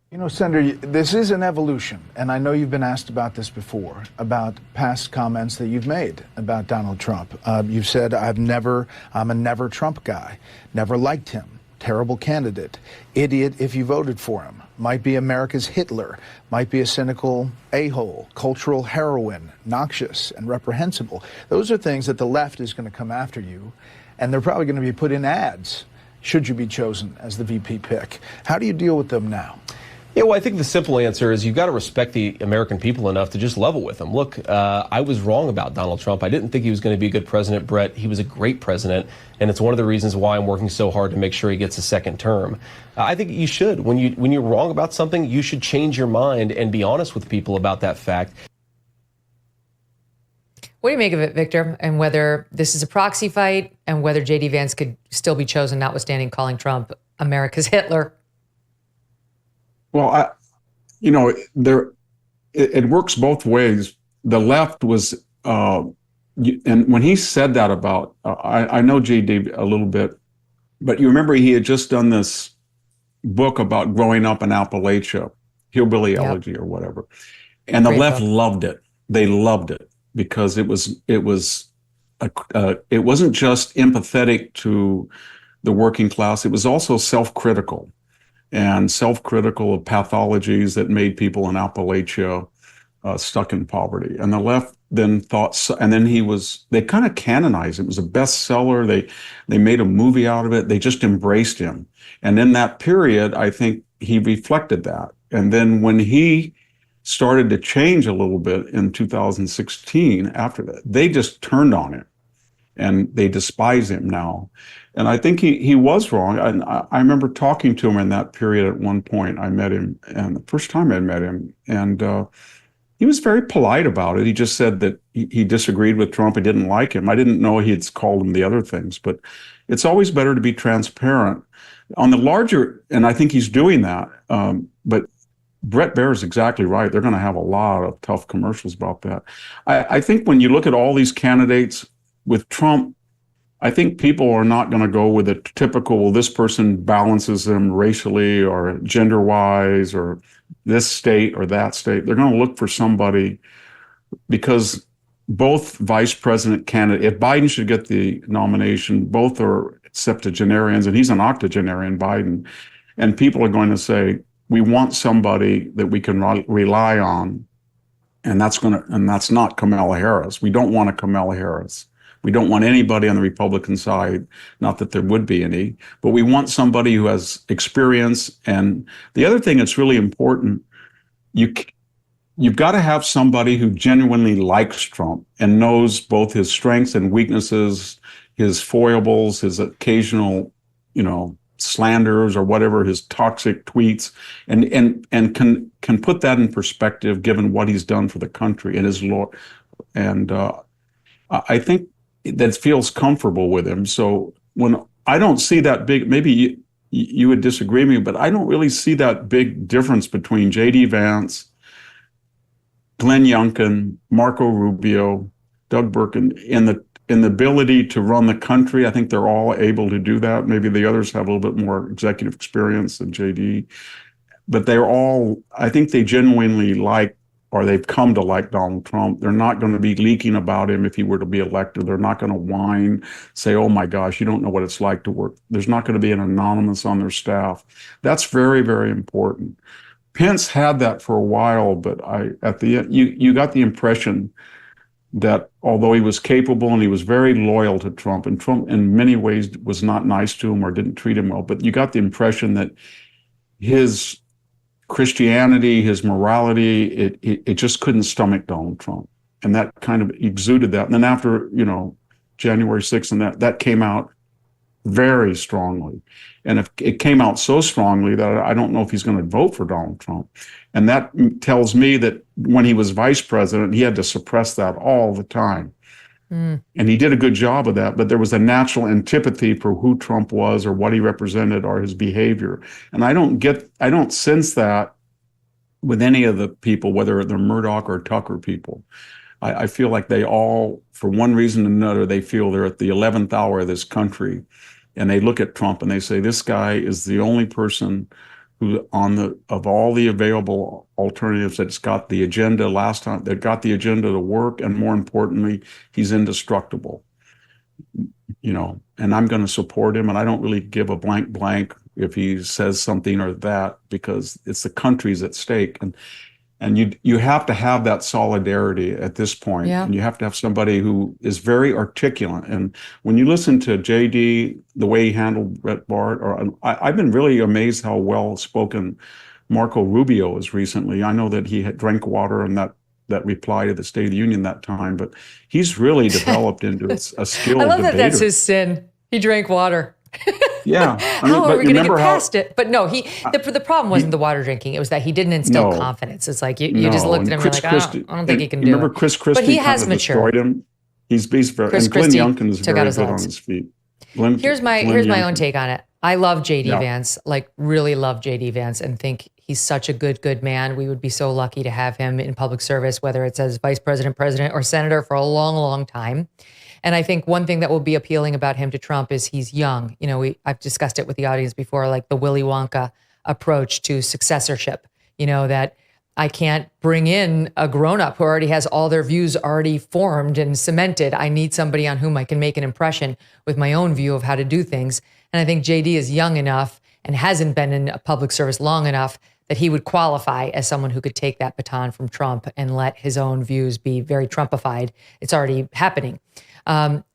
You know, Senator, this is an evolution, and I know you've been asked about this before, about past comments that you've made about Donald Trump. You've said, I'm a never Trump guy, never liked him, terrible candidate, idiot if you voted for him, might be America's Hitler, might be a cynical a-hole, cultural heroine, noxious and reprehensible. Those are things that the left is going to come after you, and they're probably going to be put in ads should you be chosen as the VP pick. How do you deal with them now? Yeah, well, I think the simple answer is you've got to respect the American people enough to just level with them. Look, I was wrong about Donald Trump. I didn't think he was going to be a good president, Brett. He was a great president, and it's one of the reasons why I'm working so hard to make sure he gets a second term. I think you should. When you're wrong about something, you should change your mind and be honest with people about that fact. What do you make of it, Victor, and whether this is a proxy fight and whether J.D. Vance could still be chosen, notwithstanding calling Trump America's Hitler? Well, it works both ways. The left was, and when he said that about, I know J.D. a little bit, but you remember he had just done this book about growing up in Appalachia, Hillbilly Elegy or whatever, and the left loved it. They loved it because it wasn't just empathetic to the working class. It was also self-critical. And self-critical of pathologies that made people in Appalachia stuck in poverty. And the left then thought, and then they kind of canonized it. It was a bestseller. They made a movie out of it. They just embraced him. And in that period, I think he reflected that. And then when he started to change a little bit in 2016 after that, they just turned on him. And they despise him now. And I think he was wrong. And I remember talking to him in that period at one point. I met him, and the first time I met him, and he was very polite about it. He just said that he disagreed with Trump. He didn't like him. I didn't know he had called him the other things, but it's always better to be transparent. On the larger, and I think he's doing that, but Bret Baier is exactly right. They're going to have a lot of tough commercials about that. I think when you look at all these candidates, with Trump, I think people are not going to go with a typical, well, this person balances them racially or gender-wise or this state or that state. They're going to look for somebody because both vice president candidates, if Biden should get the nomination, both are septuagenarians, and he's an octogenarian, Biden. And people are going to say, we want somebody that we can rely on. And that's not Kamala Harris. We don't want a Kamala Harris. We don't want anybody on the Republican side, not that there would be any, but we want somebody who has experience. And the other thing that's really important, you've got to have somebody who genuinely likes Trump and knows both his strengths and weaknesses, his foibles, his occasional, slanders or whatever, his toxic tweets, and can put that in perspective given what he's done for the country and his law. And I think that feels comfortable with him. So when I don't see that big, maybe you would disagree with me, but I don't really see that big difference between J.D. Vance, Glenn Youngkin, Marco Rubio, Doug Burgum in the ability to run the country. I think they're all able to do that. Maybe the others have a little bit more executive experience than JD, but I think they genuinely they've come to like Donald Trump. They're not going to be leaking about him if he were to be elected. They're not going to whine, say, oh my gosh, you don't know what it's like to work. There's not going to be an anonymous on their staff. That's very, very important. Pence had that for a while, but at the end, you got the impression that although he was capable and he was very loyal to Trump, and Trump in many ways was not nice to him or didn't treat him well, but you got the impression that his Christianity, his morality, it just couldn't stomach Donald Trump. And that kind of exuded that. And then after, January 6th and that came out very strongly. And if it came out so strongly that I don't know if he's going to vote for Donald Trump. And that tells me that when he was vice president, he had to suppress that all the time. And he did a good job of that, but there was a natural antipathy for who Trump was or what he represented or his behavior. And I don't sense that with any of the people, whether they're Murdoch or Tucker people. I feel like they all, for one reason or another, they feel they're at the 11th hour of this country. And they look at Trump and they say, this guy is the only person who of all the available alternatives that's got the agenda that got the agenda to work. And more importantly, he's indestructible, and I'm going to support him. And I don't really give a blank if he says something or that, because it's the country's at stake. And you have to have that solidarity at this point. Yeah. And you have to have somebody who is very articulate. And when you listen to JD, the way he handled Brett Bart, I've been really amazed how well spoken Marco Rubio is recently. I know that he had drank water in that reply to the State of the Union that time, but he's really developed into a skilled debater. I love that that's his sin. He drank water. Yeah. How are we going to get past it? But no, the problem wasn't the water drinking. It was that he didn't instill confidence. It's like you just looked at him and you're like, I don't think he can do it. Remember Chris Christie but he has matured. Destroyed him? He's very, and Glenn Youngkin is very good on his feet. Here's my own take on it. I love J.D. Vance, really love J.D. Vance, and think he's such a good man. We would be so lucky to have him in public service, whether it's as vice president, president, or senator for a long, long time. And I think one thing that will be appealing about him to Trump is he's young. I've discussed it with the audience before, like the Willy Wonka approach to successorship, that I can't bring in a grown-up who already has all their views already formed and cemented. I need somebody on whom I can make an impression with my own view of how to do things. And I think JD is young enough and hasn't been in a public service long enough that he would qualify as someone who could take that baton from Trump and let his own views be very Trumpified. It's already happening.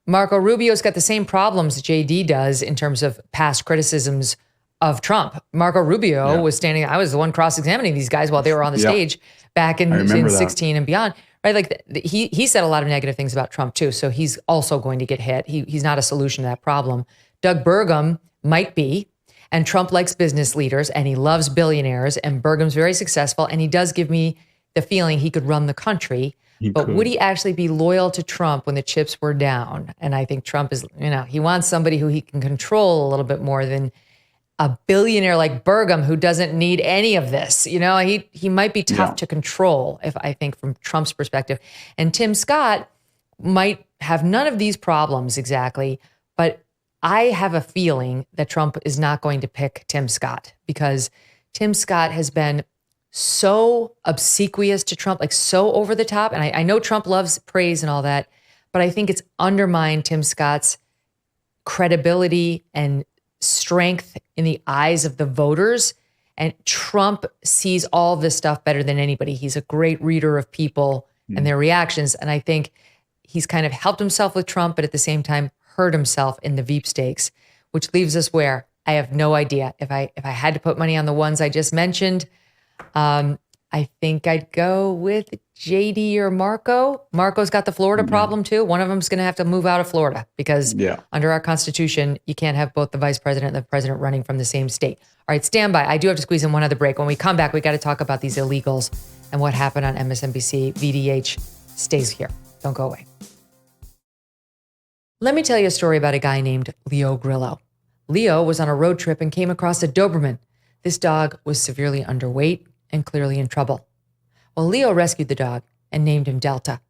Marco Rubio's got the same problems JD does in terms of past criticisms of Trump. Marco Rubio was standing, I was the one cross-examining these guys while they were on the stage back in 16 and beyond, right? Like he said a lot of negative things about Trump too. So he's also going to get hit. He's not a solution to that problem. Doug Burgum might be, and Trump likes business leaders and he loves billionaires, and Burgum's very successful. And he does give me the feeling he could run the country. But would he actually be loyal to Trump when the chips were down? And I think Trump is, he wants somebody who he can control a little bit more than a billionaire like Burgum, who doesn't need any of this. He might be tough to control, I think, from Trump's perspective. And Tim Scott might have none of these problems exactly, but I have a feeling that Trump is not going to pick Tim Scott, because Tim Scott has been so obsequious to Trump, so over the top. And I know Trump loves praise and all that, but I think it's undermined Tim Scott's credibility and strength in the eyes of the voters. And Trump sees all this stuff better than anybody. He's a great reader of people and their reactions. And I think he's kind of helped himself with Trump, but at the same time hurt himself in the Veep stakes, which leaves us where I have no idea. If I had to put money on the ones I just mentioned, I think I'd go with JD or Marco. Marco's got the Florida problem too. One of them's going to have to move out of Florida because under our Constitution, you can't have both the vice president and the president running from the same state. All right, stand by. I do have to squeeze in one other break. When we come back, we got to talk about these illegals and what happened on MSNBC. VDH stays here. Don't go away. Let me tell you a story about a guy named Leo Grillo. Leo was on a road trip and came across a Doberman. This dog was severely underweight and clearly in trouble. Well, Leo rescued the dog and named him Delta.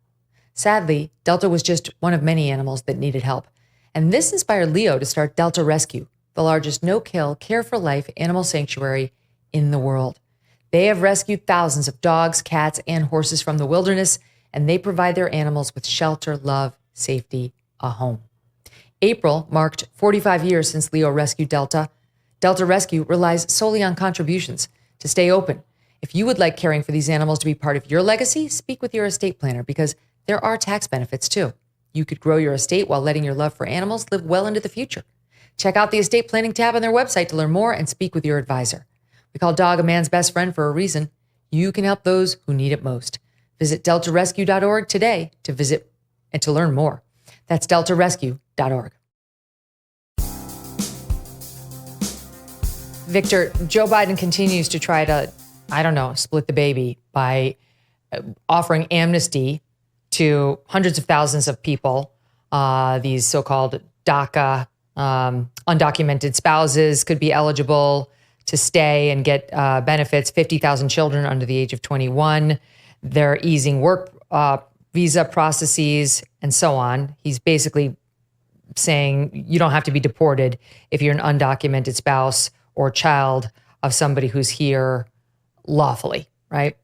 Sadly, Delta was just one of many animals that needed help. And this inspired Leo to start Delta Rescue, the largest no-kill, care-for-life animal sanctuary in the world. They have rescued thousands of dogs, cats, and horses from the wilderness, and they provide their animals with shelter, love, safety, a home. April marked 45 years since Leo rescued Delta. Delta Rescue relies solely on contributions to stay open. If you would like caring for these animals to be part of your legacy, speak with your estate planner because there are tax benefits too. You could grow your estate while letting your love for animals live well into the future. Check out the estate planning tab on their website to learn more and speak with your advisor. We call dog a man's best friend for a reason. You can help those who need it most. Visit deltarescue.org today to visit and to learn more. That's deltarescue.org. Victor, Joe Biden continues to try to, split the baby by offering amnesty to hundreds of thousands of people. These so-called DACA, undocumented spouses could be eligible to stay and get benefits, 50,000 children under the age of 21. They're easing work visa processes and so on. He's basically saying you don't have to be deported if you're an undocumented spouse or child of somebody who's here lawfully, right?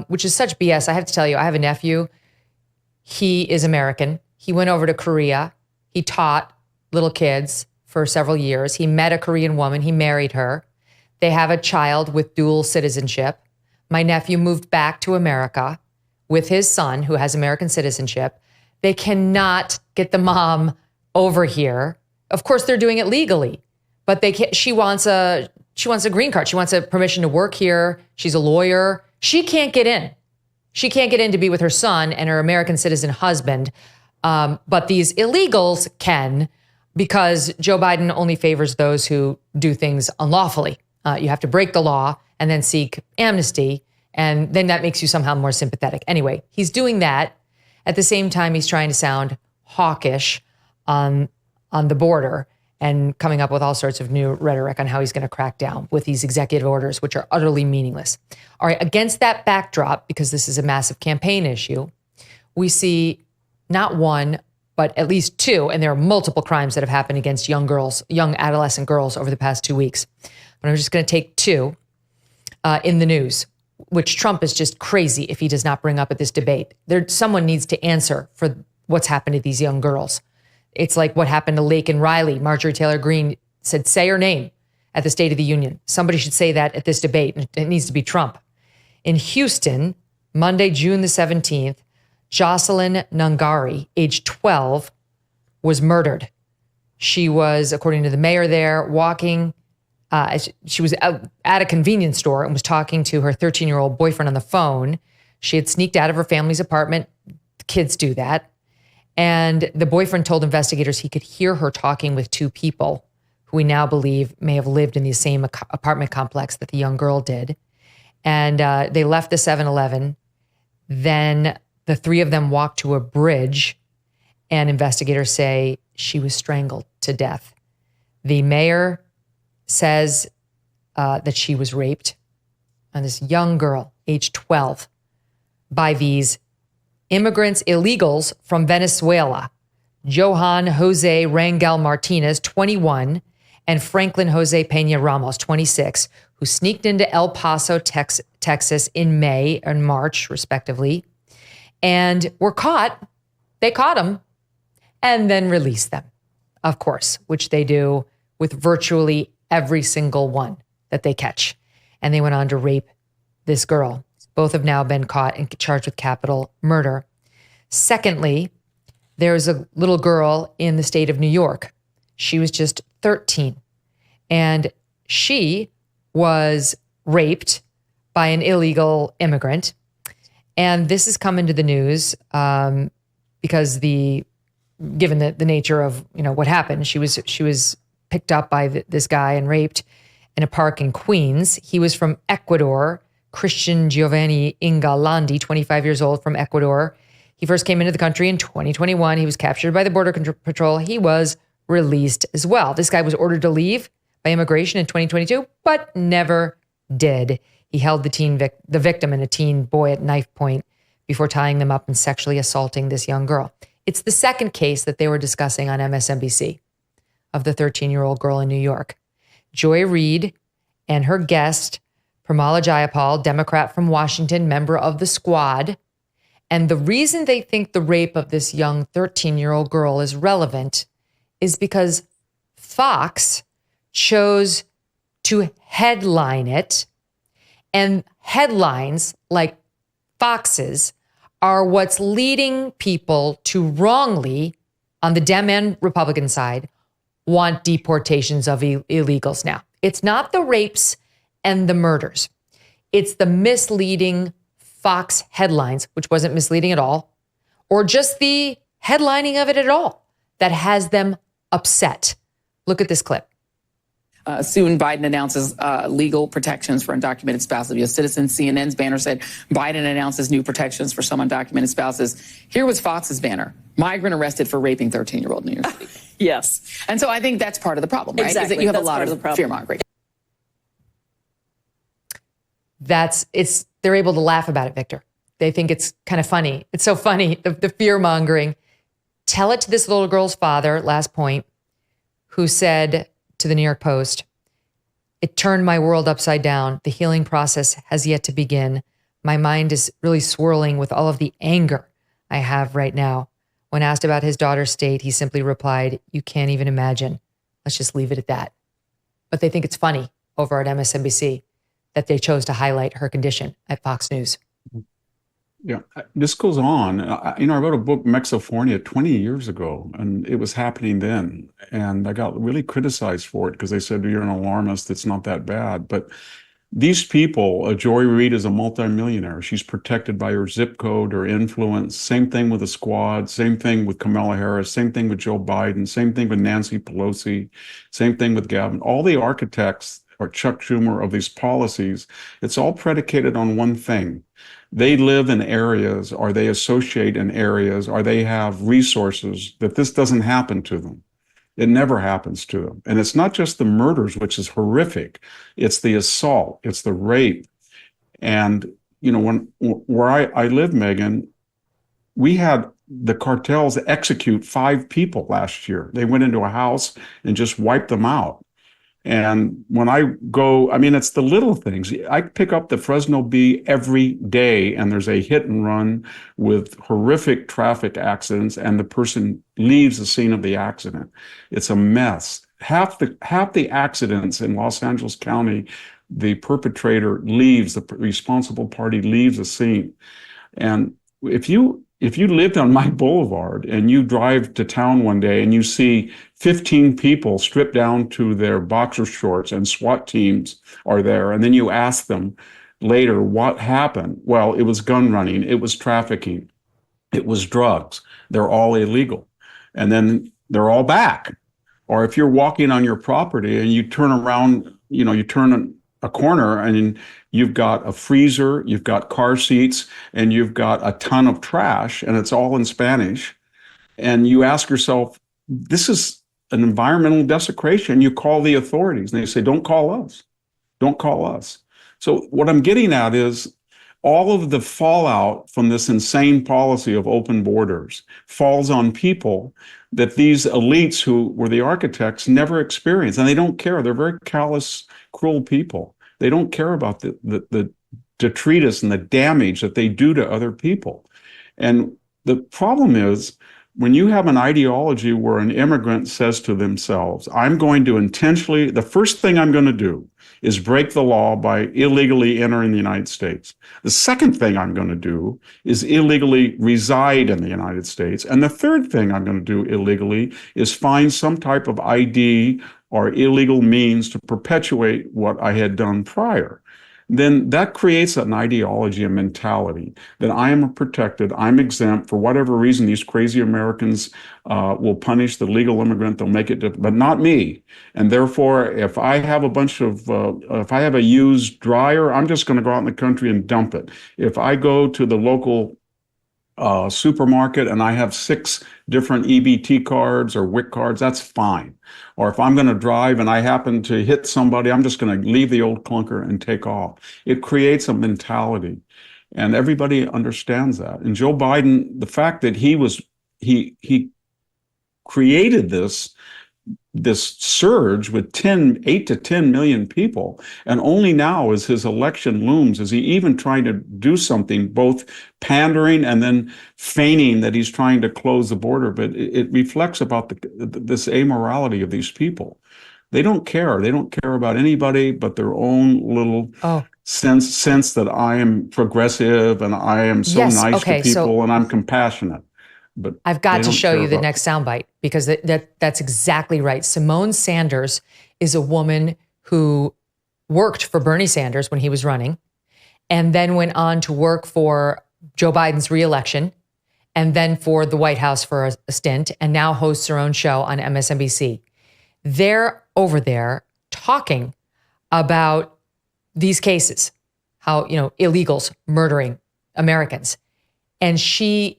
Which is such BS. I have to tell you, I have a nephew. He is American. He went over to Korea. He taught little kids for several years. He met a Korean woman. He married her. They have a child with dual citizenship. My nephew moved back to America with his son, who has American citizenship. They cannot get the mom over here. Of course, they're doing it legally, but they can't. She wants a green card. She wants a permission to work here. She's a lawyer. She can't get in. She can't get in to be with her son and her American citizen husband. But these illegals can, because Joe Biden only favors those who do things unlawfully. You have to break the law and then seek amnesty, and then that makes you somehow more sympathetic. Anyway, he's doing that. At the same time, he's trying to sound hawkish on the border and coming up with all sorts of new rhetoric on how he's going to crack down with these executive orders, which are utterly meaningless. All right, against that backdrop, because this is a massive campaign issue, we see not one, but at least two, and there are multiple crimes that have happened against young girls, young adolescent girls over the past 2 weeks. But I'm just going to take two in the news, which Trump is just crazy if he does not bring up at this debate. Someone needs to answer for what's happened to these young girls. It's like what happened to Lake and Riley. Marjorie Taylor Greene said, say her name at the State of the Union. Somebody should say that at this debate. It needs to be Trump. In Houston, Monday, June the 17th, Jocelyn Nungari, age 12, was murdered. She was, according to the mayor there, walking. She was at a convenience store and was talking to her 13-year-old boyfriend on the phone. She had sneaked out of her family's apartment. Kids do that. And the boyfriend told investigators he could hear her talking with two people who we now believe may have lived in the same apartment complex that the young girl did. And they left the 7-Eleven. Then the three of them walked to a bridge, and investigators say she was strangled to death. The mayor says that she was raped, and this young girl, age 12, by these immigrants, illegals from Venezuela, Johan Jose Rangel Martinez, 21, and Franklin Jose Peña Ramos, 26, who sneaked into El Paso, Texas in May and March, respectively, and were caught. They caught them and then released them, of course, which they do with virtually every single one that they catch. And they went on to rape this girl. Both have now been caught and charged with capital murder. Secondly, there's a little girl in the state of New York. She was just 13, and she was raped by an illegal immigrant. And this has come into the news because given the nature of what happened, she was picked up by this guy and raped in a park in Queens. He was from Ecuador, Christian Giovanni Ingalandi, 25 years old, from Ecuador. He first came into the country in 2021. He was captured by the Border Patrol. He was released as well. This guy was ordered to leave by immigration in 2022, but never did. He held the victim and a teen boy at knife point before tying them up and sexually assaulting this young girl. It's the second case that they were discussing on MSNBC of the 13-year-old girl in New York. Joy Reid and her guest, Pramila Jayapal, Democrat from Washington, member of the Squad. And the reason they think the rape of this young 13-year-old girl is relevant is because Fox chose to headline it. And headlines like Fox's are what's leading people to wrongly, on the Dem and Republican side, want deportations of illegals now. It's not the rapes and the murders. It's the misleading Fox headlines, which wasn't misleading at all, or just the headlining of it at all that has them upset. Look at this clip. Soon, Biden announces legal protections for undocumented spouses of U.S. citizens. CNN's banner said Biden announces new protections for some undocumented spouses. Here was Fox's banner: migrant arrested for raping 13-year-old New York City. Yes. And so I think that's part of the problem, right? Exactly. Is that you have That's a lot part of the fear-mongering. They're able to laugh about it, Victor. They think it's kind of funny. It's so funny, the fear-mongering. Tell it to this little girl's father, last point, who said to the New York Post, "It turned my world upside down. The healing process has yet to begin. My mind is really swirling with all of the anger I have right now." When asked about his daughter's state, he simply replied, "You can't even imagine. Let's just leave it at that." But they think it's funny over at MSNBC that they chose to highlight her condition at Fox News. Yeah, this goes on. I wrote a book, Mexofornia, 20 years ago, and it was happening then. And I got really criticized for it because they said, "You're an alarmist. It's not that bad." But these people, Joy Reid is a multimillionaire. She's protected by her zip code, her influence. Same thing with the Squad. Same thing with Kamala Harris. Same thing with Joe Biden. Same thing with Nancy Pelosi. Same thing with Gavin. All the architects or Chuck Schumer of these policies, it's all predicated on one thing. They live in areas, or they associate in areas, or they have resources that this doesn't happen to them. It never happens to them. And it's not just the murders, which is horrific. It's the assault. It's the rape. And, where I live, Megyn, we had the cartels execute 5 people last year. They went into a house and just wiped them out. And when I go, it's the little things. I pick up the Fresno Bee every day, and there's a hit and run with horrific traffic accidents, and the person leaves the scene of the accident. It's a mess. Half the accidents in Los Angeles County, the perpetrator leaves, the responsible party leaves the scene. And if you lived on my boulevard and you drive to town one day and you see 15 people stripped down to their boxer shorts and SWAT teams are there, and then you ask them later what happened, well, it was gun running, it was trafficking, it was drugs, they're all illegal. And then they're all back. Or if you're walking on your property and you turn around, you turn a corner and you've got a freezer, you've got car seats, and you've got a ton of trash, and it's all in Spanish. And you ask yourself, this is an environmental desecration. You call the authorities, and they say, "Don't call us. Don't call us." So what I'm getting at is all of the fallout from this insane policy of open borders falls on people that these elites who were the architects never experienced, and they don't care. They're very callous, cruel people. They don't care about the detritus and the damage that they do to other people. And the problem is, when you have an ideology where an immigrant says to themselves, "I'm going to intentionally, the first thing I'm going to do is break the law by illegally entering the United States. The second thing I'm going to do is illegally reside in the United States. And the third thing I'm going to do illegally is find some type of ID or illegal means to perpetuate what I had done prior." then that creates an ideology, a mentality that I am protected, I'm exempt. For whatever reason, these crazy Americans will punish the legal immigrant, they'll make it, but not me. And therefore, if I have if I have a used dryer, I'm just going to go out in the country and dump it. If I go to the local supermarket and I have 6 different EBT cards or WIC cards, that's fine. Or if I'm going to drive and I happen to hit somebody, I'm just going to leave the old clunker and take off. It creates a mentality, and everybody understands that. And Joe Biden, the fact that he created this surge with 8 to 10 million people, and only now as his election looms is he even trying to do something, both pandering and then feigning that he's trying to close the border. But it reflects about this amorality of these people. They don't care. They don't care about anybody but their own little sense that I am progressive and I am so nice to people and I'm compassionate. But I've got to show you the next soundbite, because that's exactly right. Simone Sanders is a woman who worked for Bernie Sanders when he was running, and then went on to work for Joe Biden's reelection, and then for the White House for a stint, and now hosts her own show on MSNBC. They're over there talking about these cases, how, illegals murdering Americans. And she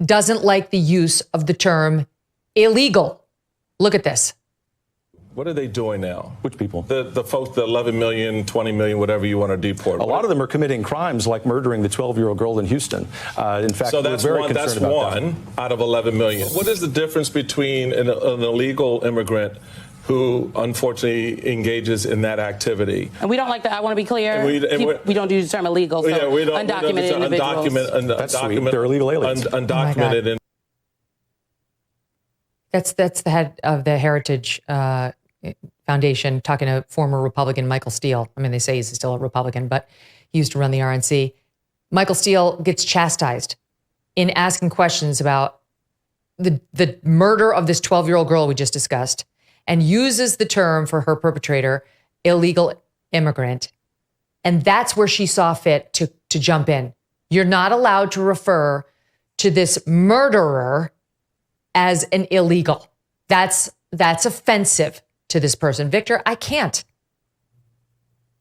doesn't like the use of the term illegal. Look at this. What are they doing now? Which people? The folks, the 11 million, 20 million, whatever you want to deport. A lot of them are committing crimes like murdering the 12-year-old girl in Houston. In fact, so that's we're very one, concerned about that. Out of 11 million. What is the difference between an illegal immigrant who unfortunately engages in that activity? And we don't like that. I want to be clear. We don't use the term illegal. So yeah, we don't, undocumented individuals. That's sweet. They're illegal aliens. Undocumented. That's the head of the Heritage Foundation talking to former Republican Michael Steele. I mean, they say he's still a Republican, but he used to run the RNC. Michael Steele gets chastised in asking questions about the murder of this 12-year-old girl we just discussed, and uses the term for her perpetrator, illegal immigrant. And that's where she saw fit to jump in. You're not allowed to refer to this murderer as an illegal. That's offensive to this person. Victor, I can't.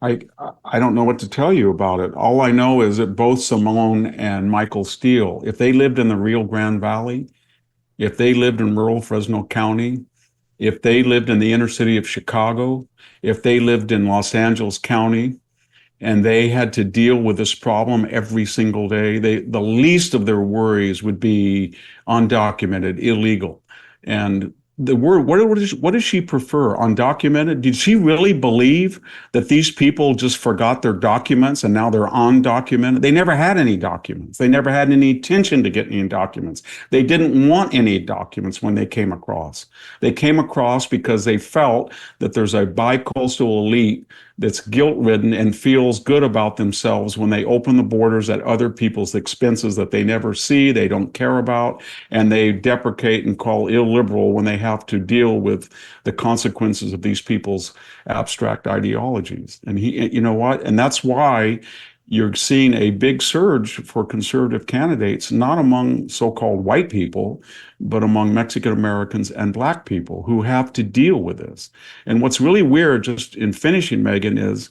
I don't know what to tell you about it. All I know is that both Simone and Michael Steele, if they lived in the Rio Grande Valley, if they lived in rural Fresno County, if they lived in the inner city of Chicago, if they lived in Los Angeles County, and they had to deal with this problem every single day, the least of their worries would be undocumented, illegal. And the word, what does she prefer? Undocumented? Did she really believe that these people just forgot their documents and now they're undocumented? They never had any documents. They never had any intention to get any documents. They didn't want any documents when they came across. They came across because they felt that there's a bi-coastal elite that's guilt-ridden and feels good about themselves when they open the borders at other people's expenses that they never see, they don't care about, and they deprecate and call illiberal when they have to deal with the consequences of these people's abstract ideologies. And you know what? And that's why you're seeing a big surge for conservative candidates, not among so-called white people, but among Mexican Americans and Black people who have to deal with this. And what's really weird, just in finishing, Megyn, is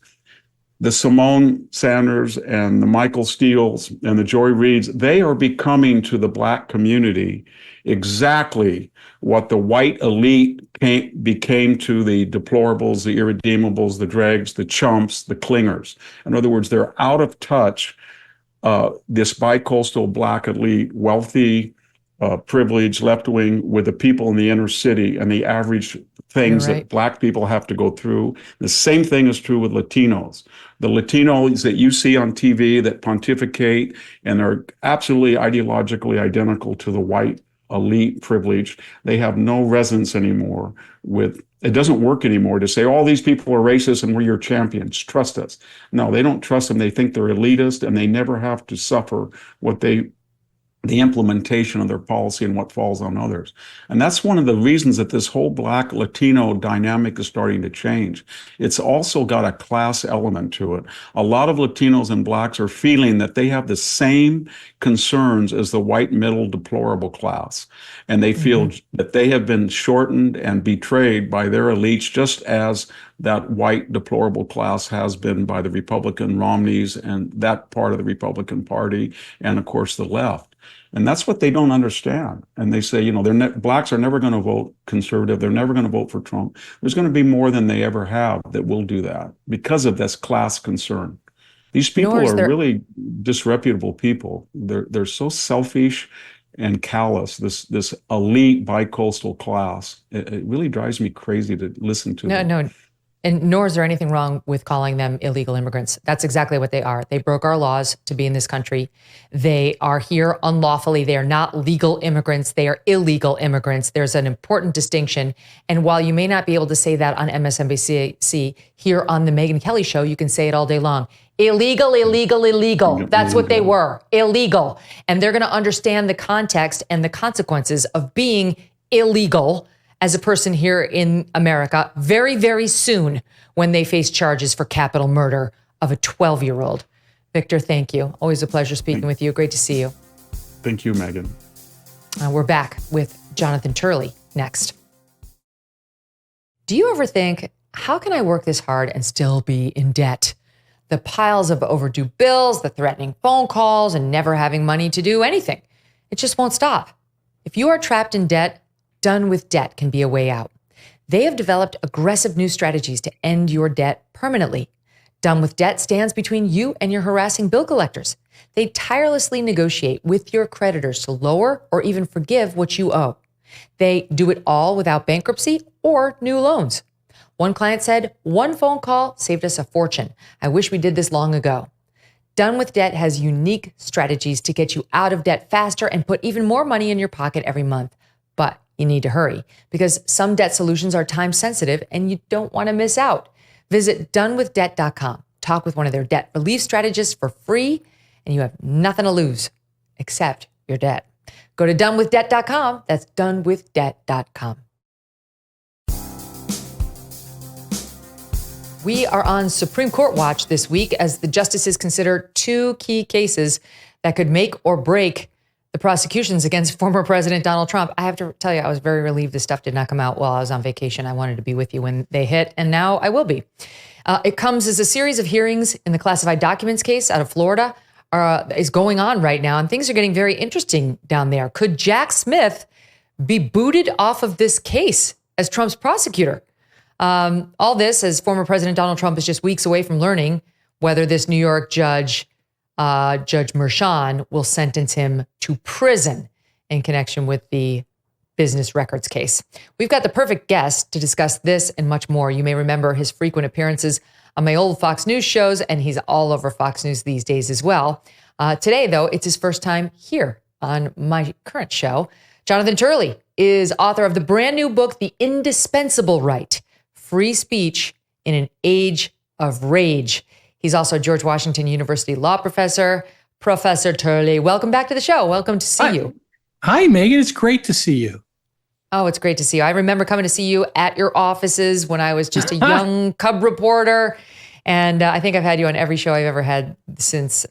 the Simone Sanders and the Michael Steeles and the Joy Reids, they are becoming to the Black community exactly what the white elite became to the deplorables, the irredeemables, the dregs, the chumps, the clingers. In other words, they're out of touch, this bi-coastal Black elite, wealthy, privileged, left-wing, with the people in the inner city and the average things that Black people have to go through. The same thing is true with Latinos. The Latinos that you see on TV that pontificate and are absolutely ideologically identical to the white elite privilege, they have no resonance anymore with, it doesn't work anymore to say, all these people are racist and we're your champions, trust us. No, they don't trust them. They think they're elitist and they never have to suffer what they the implementation of their policy and what falls on others. And that's one of the reasons that this whole Black Latino dynamic is starting to change. It's also got a class element to it. A lot of Latinos and Blacks are feeling that they have the same concerns as the white middle deplorable class. And they feel that they have been shortened and betrayed by their elites, just as that white deplorable class has been by the Republican Romneys and that part of the Republican Party, and of course the left. And that's what they don't understand. And they say, Blacks are never going to vote conservative. They're never going to vote for Trump. There's going to be more than they ever have that will do that because of this class concern. These people are really disreputable people. They're so selfish and callous, this elite bicoastal class. It really drives me crazy to listen to them. No. And nor is there anything wrong with calling them illegal immigrants. That's exactly what they are. They broke our laws to be in this country. They are here unlawfully. They are not legal immigrants. They are illegal immigrants. There's an important distinction. And while you may not be able to say that on MSNBC, here on the Megyn Kelly show, you can say it all day long. Illegal, illegal, illegal. That's what they were. Illegal. And they're going to understand the context and the consequences of being illegal as a person here in America very, very soon when they face charges for capital murder of a 12-year-old. Victor, thank you. Always a pleasure speaking with you. Great to see you. Thank you, Megyn. We're back with Jonathan Turley next. Do you ever think, how can I work this hard and still be in debt? The piles of overdue bills, the threatening phone calls, and never having money to do anything. It just won't stop. If you are trapped in debt, Done with Debt can be a way out. They have developed aggressive new strategies to end your debt permanently. Done with Debt stands between you and your harassing bill collectors. They tirelessly negotiate with your creditors to lower or even forgive what you owe. They do it all without bankruptcy or new loans. One client said, "One phone call saved us a fortune. I wish we did this long ago." Done with Debt has unique strategies to get you out of debt faster and put even more money in your pocket every month. But you need to hurry because some debt solutions are time sensitive and you don't want to miss out. Visit donewithdebt.com. Talk with one of their debt relief strategists for free and you have nothing to lose except your debt. Go to donewithdebt.com. That's donewithdebt.com. We are on Supreme Court watch this week as the justices consider two key cases that could make or break the prosecutions against former President Donald Trump. I have to tell you, I was very relieved this stuff did not come out while I was on vacation. I wanted to be with you when they hit, and now I will be. It comes as a series of hearings in the classified documents case out of Florida is going on right now, and things are getting very interesting down there. Could Jack Smith be booted off of this case as Trump's prosecutor? All this as former President Donald Trump is just weeks away from learning whether this New York judge, Judge Merchan, will sentence him to prison in connection with the business records case. We've got the perfect guest to discuss this and much more. You may remember his frequent appearances on my old Fox News shows, and he's all over Fox News these days as well. Today, though, it's his first time here on my current show. Jonathan Turley is author of the brand new book, The Indispensable Right, Free Speech in an Age of Rage. He's also a George Washington University law professor. Professor Turley, welcome back to the show. Welcome to see you. Hi, Megyn. It's great to see you. Oh, it's great to see you. I remember coming to see you at your offices when I was just a young cub reporter. And I think I've had you on every show I've ever had since,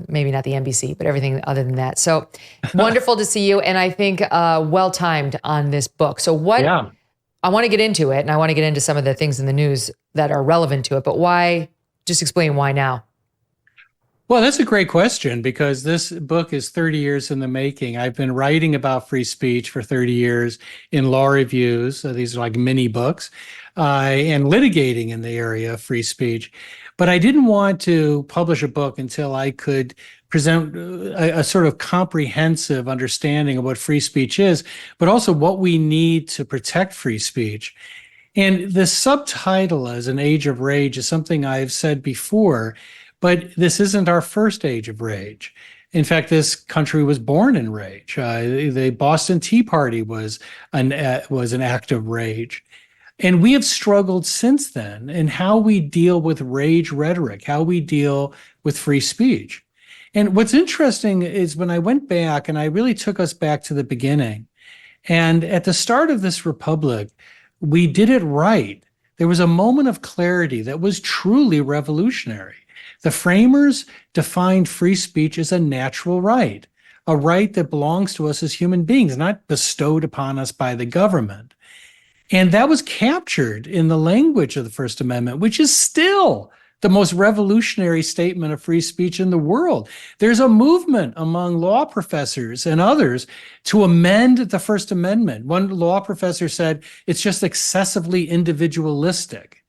maybe not the NBC, but everything other than that. So wonderful to see you. And I think well-timed on this book. So I want to get into it, and I want to get into some of the things in the news that are relevant to it. But why? Just explain why now. Well, that's a great question because this book is 30 years in the making. I've been writing about free speech for 30 years in law reviews. So these are like mini books and litigating in the area of free speech. But I didn't want to publish a book until I could present a sort of comprehensive understanding of what free speech is, but also what we need to protect free speech. And the subtitle as An Age of Rage is something I've said before, but this isn't our first age of rage. In fact, this country was born in rage. The Boston Tea Party was an act of rage. And we have struggled since then in how we deal with rage rhetoric, how we deal with free speech. And what's interesting is when I went back and I really took us back to the beginning, and at the start of this republic, we did it right. There was a moment of clarity that was truly revolutionary. The framers defined free speech as a natural right, a right that belongs to us as human beings, not bestowed upon us by the government. And that was captured in the language of the First Amendment, which is still the most revolutionary statement of free speech in the world. There's a movement among law professors and others to amend the First Amendment. One law professor said it's just excessively individualistic.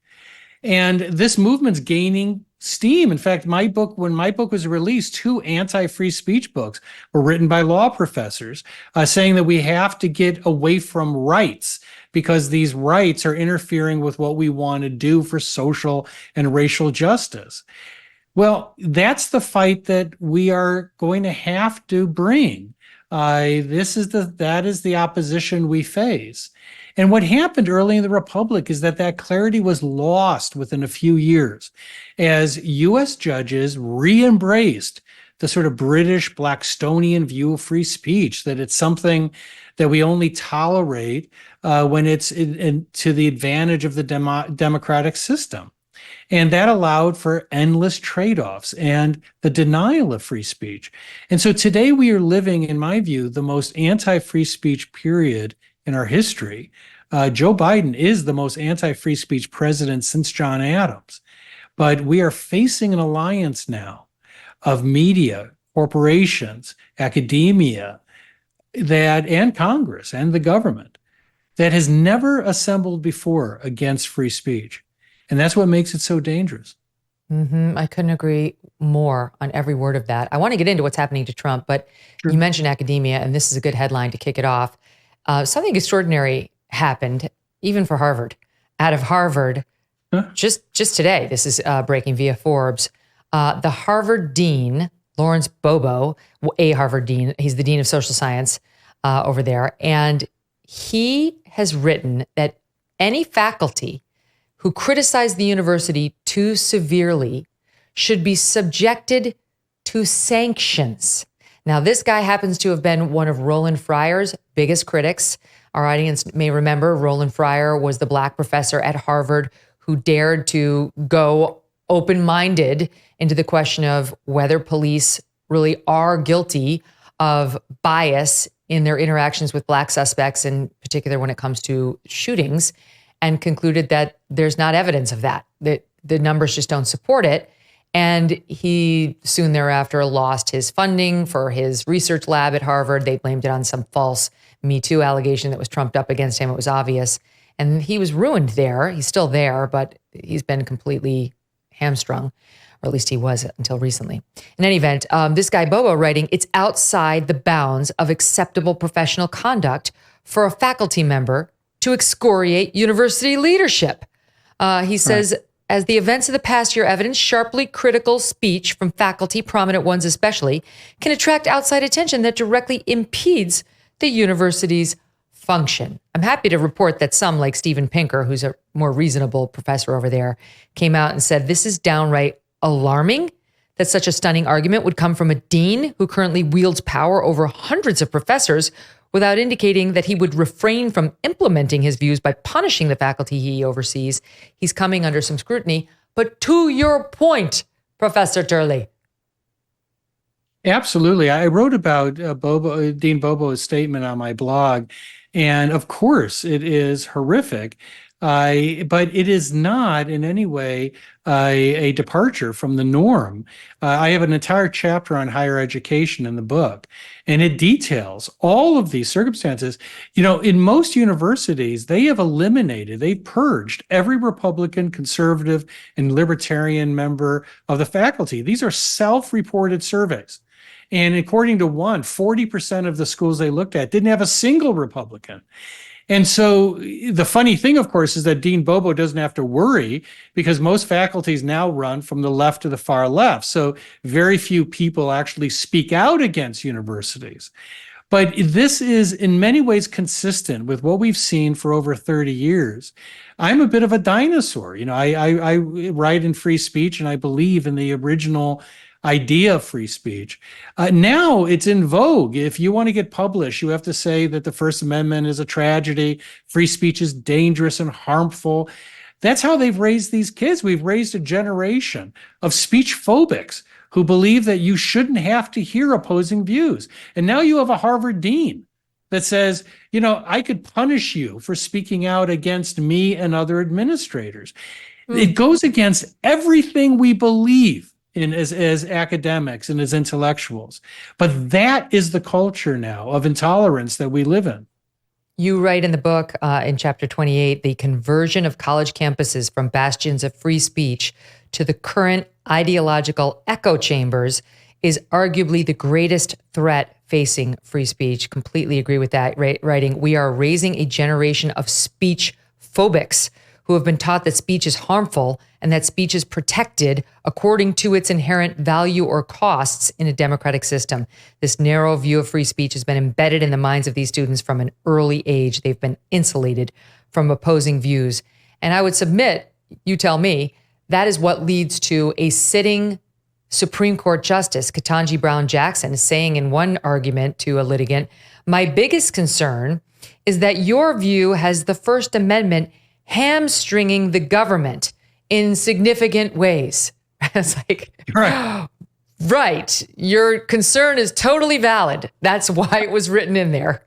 And this movement's gaining steam. In fact, when my book was released, 2 anti-free speech books were written by law professors saying that we have to get away from rights because these rights are interfering with what we want to do for social and racial justice. Well, that's the fight that we are going to have to bring. That is the opposition we face. And what happened early in the Republic is that clarity was lost within a few years as U.S. judges re-embraced the sort of British Blackstonian view of free speech, that it's something that we only tolerate when it's to the advantage of the democratic system. And that allowed for endless trade-offs and the denial of free speech. And so today we are living, in my view, the most anti-free speech period in our history. Joe Biden is the most anti-free speech president since John Adams. But we are facing an alliance now of media, corporations, academia, and Congress and the government that has never assembled before against free speech. And that's what makes it so dangerous. I couldn't agree more on every word of that. I want to get into what's happening to Trump, but you mentioned academia, and this is a good headline to kick it off. Something extraordinary happened, even for Harvard. Out of Harvard, just today, this is breaking via Forbes, the Harvard dean, Lawrence Bobo, a Harvard dean, he's the dean of social science over there, and he has written that any faculty who criticize the university too severely should be subjected to sanctions. Now, this guy happens to have been one of Roland Fryer's biggest critics. Our audience may remember Roland Fryer was the black professor at Harvard who dared to go open-minded into the question of whether police really are guilty of bias in their interactions with black suspects, in particular when it comes to shootings, and concluded that there's not evidence of that the numbers just don't support it. And he soon thereafter lost his funding for his research lab at Harvard. They blamed it on some false Me Too allegation that was trumped up against him. It was obvious. And he was ruined there. He's still there, but he's been completely hamstrung, or at least he was until recently. In any event, this guy Bobo writing, it's outside the bounds of acceptable professional conduct for a faculty member to excoriate university leadership. He says, as the events of the past year evidence, sharply critical speech from faculty, prominent ones especially, can attract outside attention that directly impedes the university's function. I'm happy to report that some, like Steven Pinker, who's a more reasonable professor over there, came out and said, this is downright alarming that such a stunning argument would come from a dean who currently wields power over hundreds of professors without indicating that he would refrain from implementing his views by punishing the faculty he oversees. He's coming under some scrutiny. But to your point, Professor Turley. Absolutely. I wrote about Dean Bobo's statement on my blog. And of course, it is horrific. But it is not in any way a departure from the norm. I have an entire chapter on higher education in the book, and it details all of these circumstances. You know, in most universities, they've purged every Republican, conservative, and libertarian member of the faculty. These are self-reported surveys. And according to one, 40% of the schools they looked at didn't have a single Republican. And so the funny thing, of course, is that Dean Bobo doesn't have to worry because most faculties now run from the left to the far left. So very few people actually speak out against universities. But this is in many ways consistent with what we've seen for over 30 years. I'm a bit of a dinosaur. You know, I write in free speech and I believe in the original idea of free speech. Now it's in vogue. If you want to get published, you have to say that the First Amendment is a tragedy. Free speech is dangerous and harmful. That's how they've raised these kids. We've raised a generation of speech phobics who believe that you shouldn't have to hear opposing views. And now you have a Harvard dean that says, I could punish you for speaking out against me and other administrators. It goes against everything we believe in as academics and as intellectuals. But that is the culture now of intolerance that we live in. You write in the book, in chapter 28, the conversion of college campuses from bastions of free speech to the current ideological echo chambers is arguably the greatest threat facing free speech. Completely agree with that. Writing, we are raising a generation of speech phobics who have been taught that speech is harmful and that speech is protected according to its inherent value or costs in a democratic system. This narrow view of free speech has been embedded in the minds of these students from an early age. They've been insulated from opposing views. And I would submit, you tell me, that is what leads to a sitting Supreme Court Justice, Ketanji Brown Jackson, saying in one argument to a litigant, my biggest concern is that your view has the First Amendment hamstringing the government in significant ways. It's like, right. Your concern is totally valid. That's why it was written in there.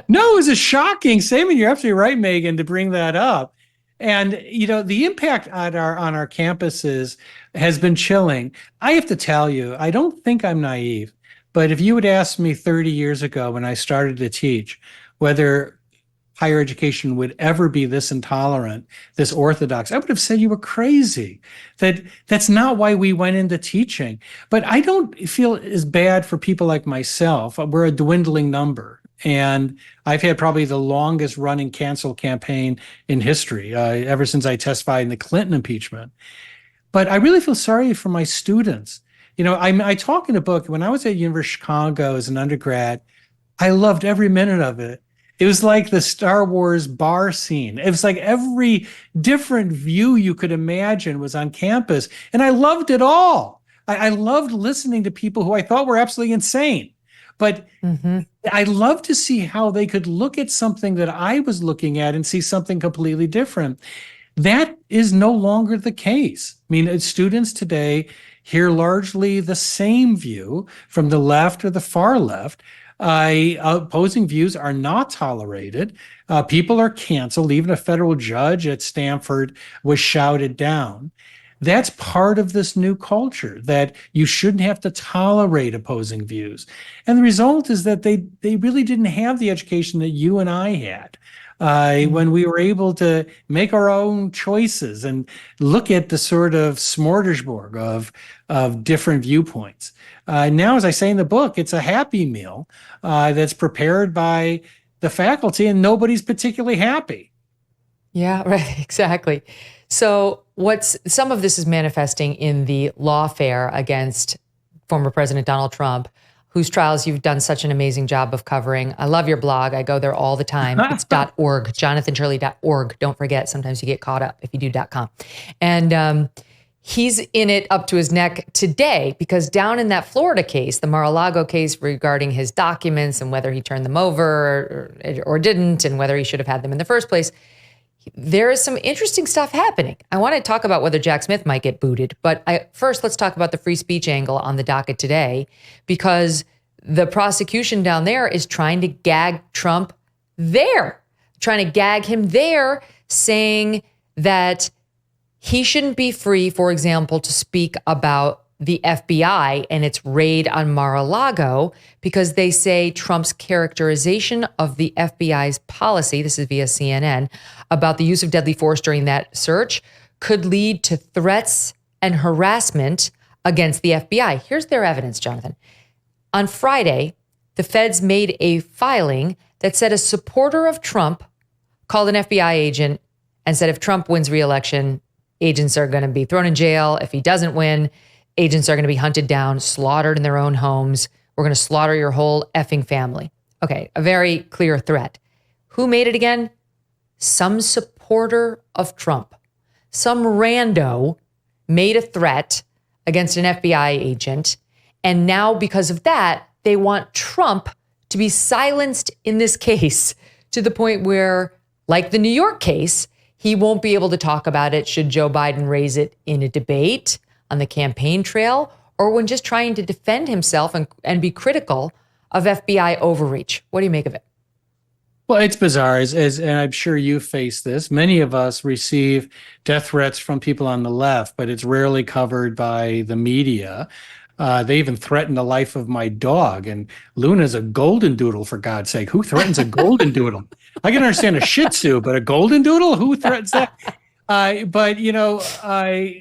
No, it was a shocking statement. You're absolutely right, Megyn, to bring that up. And, the impact on our campuses has been chilling. I have to tell you, I don't think I'm naive, but if you had asked me 30 years ago when I started to teach whether higher education would ever be this intolerant, this orthodox, I would have said you were crazy. That's not why we went into teaching. But I don't feel as bad for people like myself. We're a dwindling number. And I've had probably the longest running cancel campaign in history, ever since I testified in the Clinton impeachment. But I really feel sorry for my students. I talk in a book, when I was at University of Chicago as an undergrad, I loved every minute of it. It was like the Star Wars bar scene. It was like every different view you could imagine was on campus. And I loved it all. I loved listening to people who I thought were absolutely insane. But I love to see how they could look at something that I was looking at and see something completely different. That is no longer the case. I mean, students today hear largely the same view from the left or the far left. Opposing views are not tolerated. People are canceled. Even a federal judge at Stanford was shouted down. That's part of this new culture, that you shouldn't have to tolerate opposing views. And the result is that they really didn't have the education that you and I had when we were able to make our own choices and look at the sort of smorgasbord of different viewpoints. Now, as I say in the book, it's a happy meal that's prepared by the faculty, and nobody's particularly happy. Yeah, right, exactly. So some of this is manifesting in the lawfare against former President Donald Trump, whose trials you've done such an amazing job of covering. I love your blog. I go there all the time. It's .org, jonathanturley.org. Don't forget, sometimes you get caught up if you do .com. And he's in it up to his neck today because down in that Florida case, the Mar-a-Lago case regarding his documents and whether he turned them over or didn't and whether he should have had them in the first place, there is some interesting stuff happening. I want to talk about whether Jack Smith might get booted, but first let's talk about the free speech angle on the docket today, because the prosecution down there is trying to gag Trump there, trying to gag him there, saying that he shouldn't be free, for example, to speak about the FBI and its raid on Mar-a-Lago because they say Trump's characterization of the FBI's policy, this is via CNN, about the use of deadly force during that search could lead to threats and harassment against the FBI. Here's their evidence, Jonathan. On Friday, the feds made a filing that said a supporter of Trump called an FBI agent and said if Trump wins re-election, agents are going to be thrown in jail. If he doesn't win, agents are going to be hunted down, slaughtered in their own homes. We're going to slaughter your whole effing family. Okay, a very clear threat. Who made it again? Some supporter of Trump. Some rando made a threat, against an FBI agent. And now because of that, they want Trump to be silenced in this case to the point where, like the New York case, he won't be able to talk about it should Joe Biden raise it in a debate, on the campaign trail, or when just trying to defend himself and be critical of FBI overreach. What do you make of it? Well, it's bizarre, and I'm sure you face this. Many of us receive death threats from people on the left, but it's rarely covered by the media. They even threatened the life of my dog, and Luna's a golden doodle, for God's sake. Who threatens a golden doodle? I can understand a Shih Tzu, but a golden doodle? Who threatens that? But,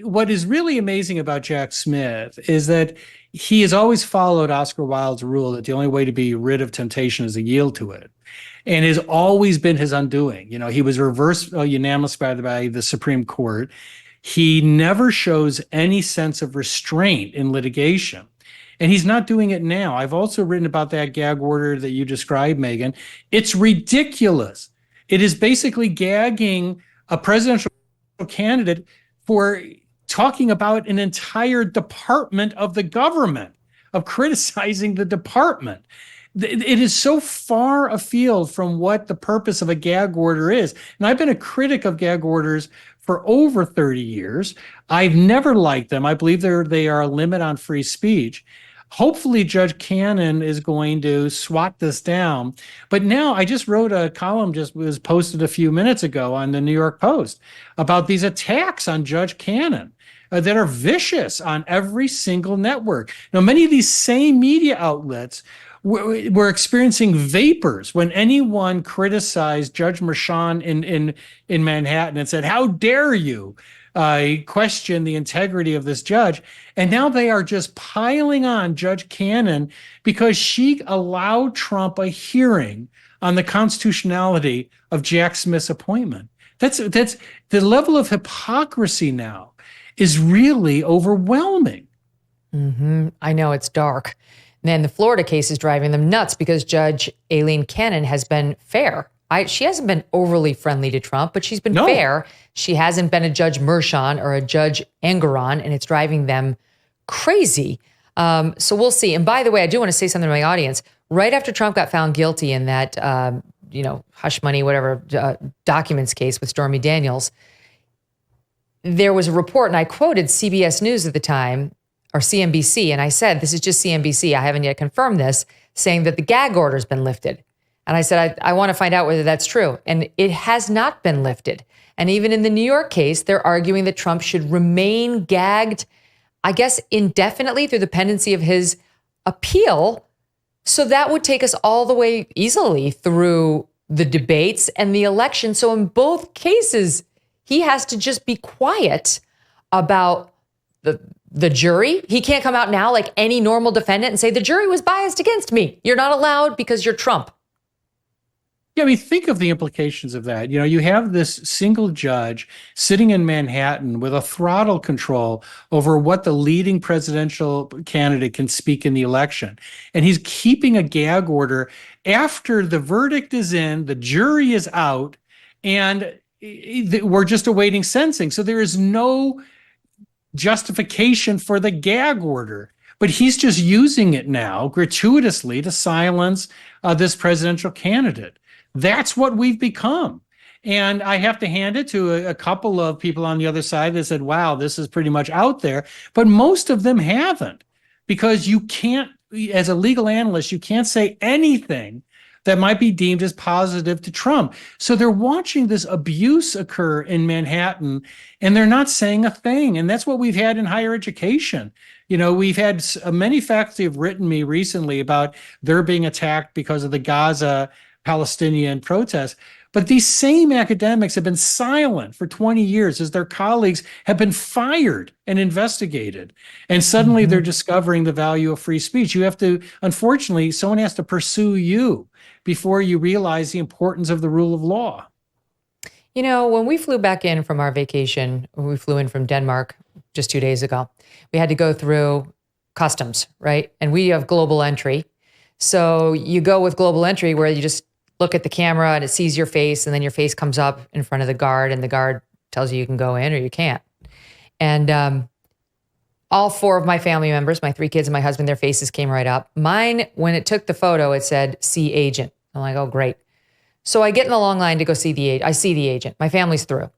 what is really amazing about Jack Smith is that he has always followed Oscar Wilde's rule that the only way to be rid of temptation is to yield to it. And has always been his undoing. He was reversed unanimous by the Supreme Court. He never shows any sense of restraint in litigation. And he's not doing it now. I've also written about that gag order that you described, Megyn. It's ridiculous. It is basically gagging a presidential candidate for talking about an entire department of the government, of criticizing the department. It is so far afield from what the purpose of a gag order is. And I've been a critic of gag orders for over 30 years. I've never liked them. I believe they are a limit on free speech. Hopefully, Judge Cannon is going to swat this down. But now I just wrote a column, just was posted a few minutes ago on the New York Post about these attacks on Judge Cannon that are vicious on every single network. Now, many of these same media outlets were experiencing vapors when anyone criticized Judge Merchan in Manhattan and said, "How dare you question the integrity of this judge?" And now they are just piling on Judge Cannon because she allowed Trump a hearing on the constitutionality of Jack Smith's appointment. That's the level of hypocrisy now is really overwhelming. Mm-hmm. I know, it's dark. And then the Florida case is driving them nuts because Judge Aileen Cannon has been fair. She hasn't been overly friendly to Trump, but she's been fair. She hasn't been a Judge Merchan or a Judge Engoron, and it's driving them crazy. So we'll see. And by the way, I do want to say something to my audience. Right after Trump got found guilty in that, hush money, whatever, documents case with Stormy Daniels, there was a report, and I quoted CBS News at the time, or CNBC, and I said, this is just CNBC, I haven't yet confirmed this, saying that the gag order has been lifted. And I said, I want to find out whether that's true. And it has not been lifted. And even in the New York case, they're arguing that Trump should remain gagged, I guess, indefinitely through the pendency of his appeal. So that would take us all the way easily through the debates and the election. So in both cases, he has to just be quiet about the jury. He can't come out now like any normal defendant and say, the jury was biased against me. You're not allowed because you're Trump. Yeah, I mean, think of the implications of that. You have this single judge sitting in Manhattan with a throttle control over what the leading presidential candidate can speak in the election. And he's keeping a gag order after the verdict is in, the jury is out, and we're just awaiting sentencing. So there is no justification for the gag order, but he's just using it now gratuitously to silence this presidential candidate. That's what we've become. And I have to hand it to a couple of people on the other side that said, wow, this is pretty much out there. But most of them haven't, because you can't, as a legal analyst, you can't say anything that might be deemed as positive to Trump. So they're watching this abuse occur in Manhattan, and they're not saying a thing. And that's what we've had in higher education. We've had many faculty have written me recently about they're being attacked because of the Gaza Palestinian protests. But these same academics have been silent for 20 years as their colleagues have been fired and investigated. And suddenly they're discovering the value of free speech. You have to, unfortunately, someone has to pursue you before you realize the importance of the rule of law. When we flew back in from our vacation, we flew in from Denmark just 2 days ago, we had to go through customs, right? And we have global entry. So you go with global entry where you just look at the camera and it sees your face, and then your face comes up in front of the guard, and the guard tells you can go in or you can't. And all 4 of my family members, my 3 kids and my husband, their faces came right up. Mine, when it took the photo, it said, see agent. I'm like, oh, great. So I get in the long line to go see the agent. I see the agent. My family's through.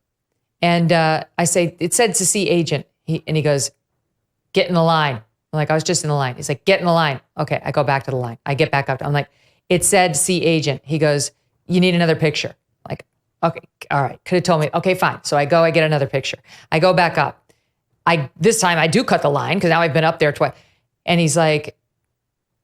And I say, it said to see agent. And he goes, get in the line. I'm like, I was just in the line. He's like, get in the line. Okay, I go back to the line. I get back up. I'm like, it said see agent. He goes, you need another picture. I'm like, okay, all right. Could have told me. Okay, fine. So I go, I get another picture. I go back up. This time I do cut the line because now I've been up there twice. And he's like,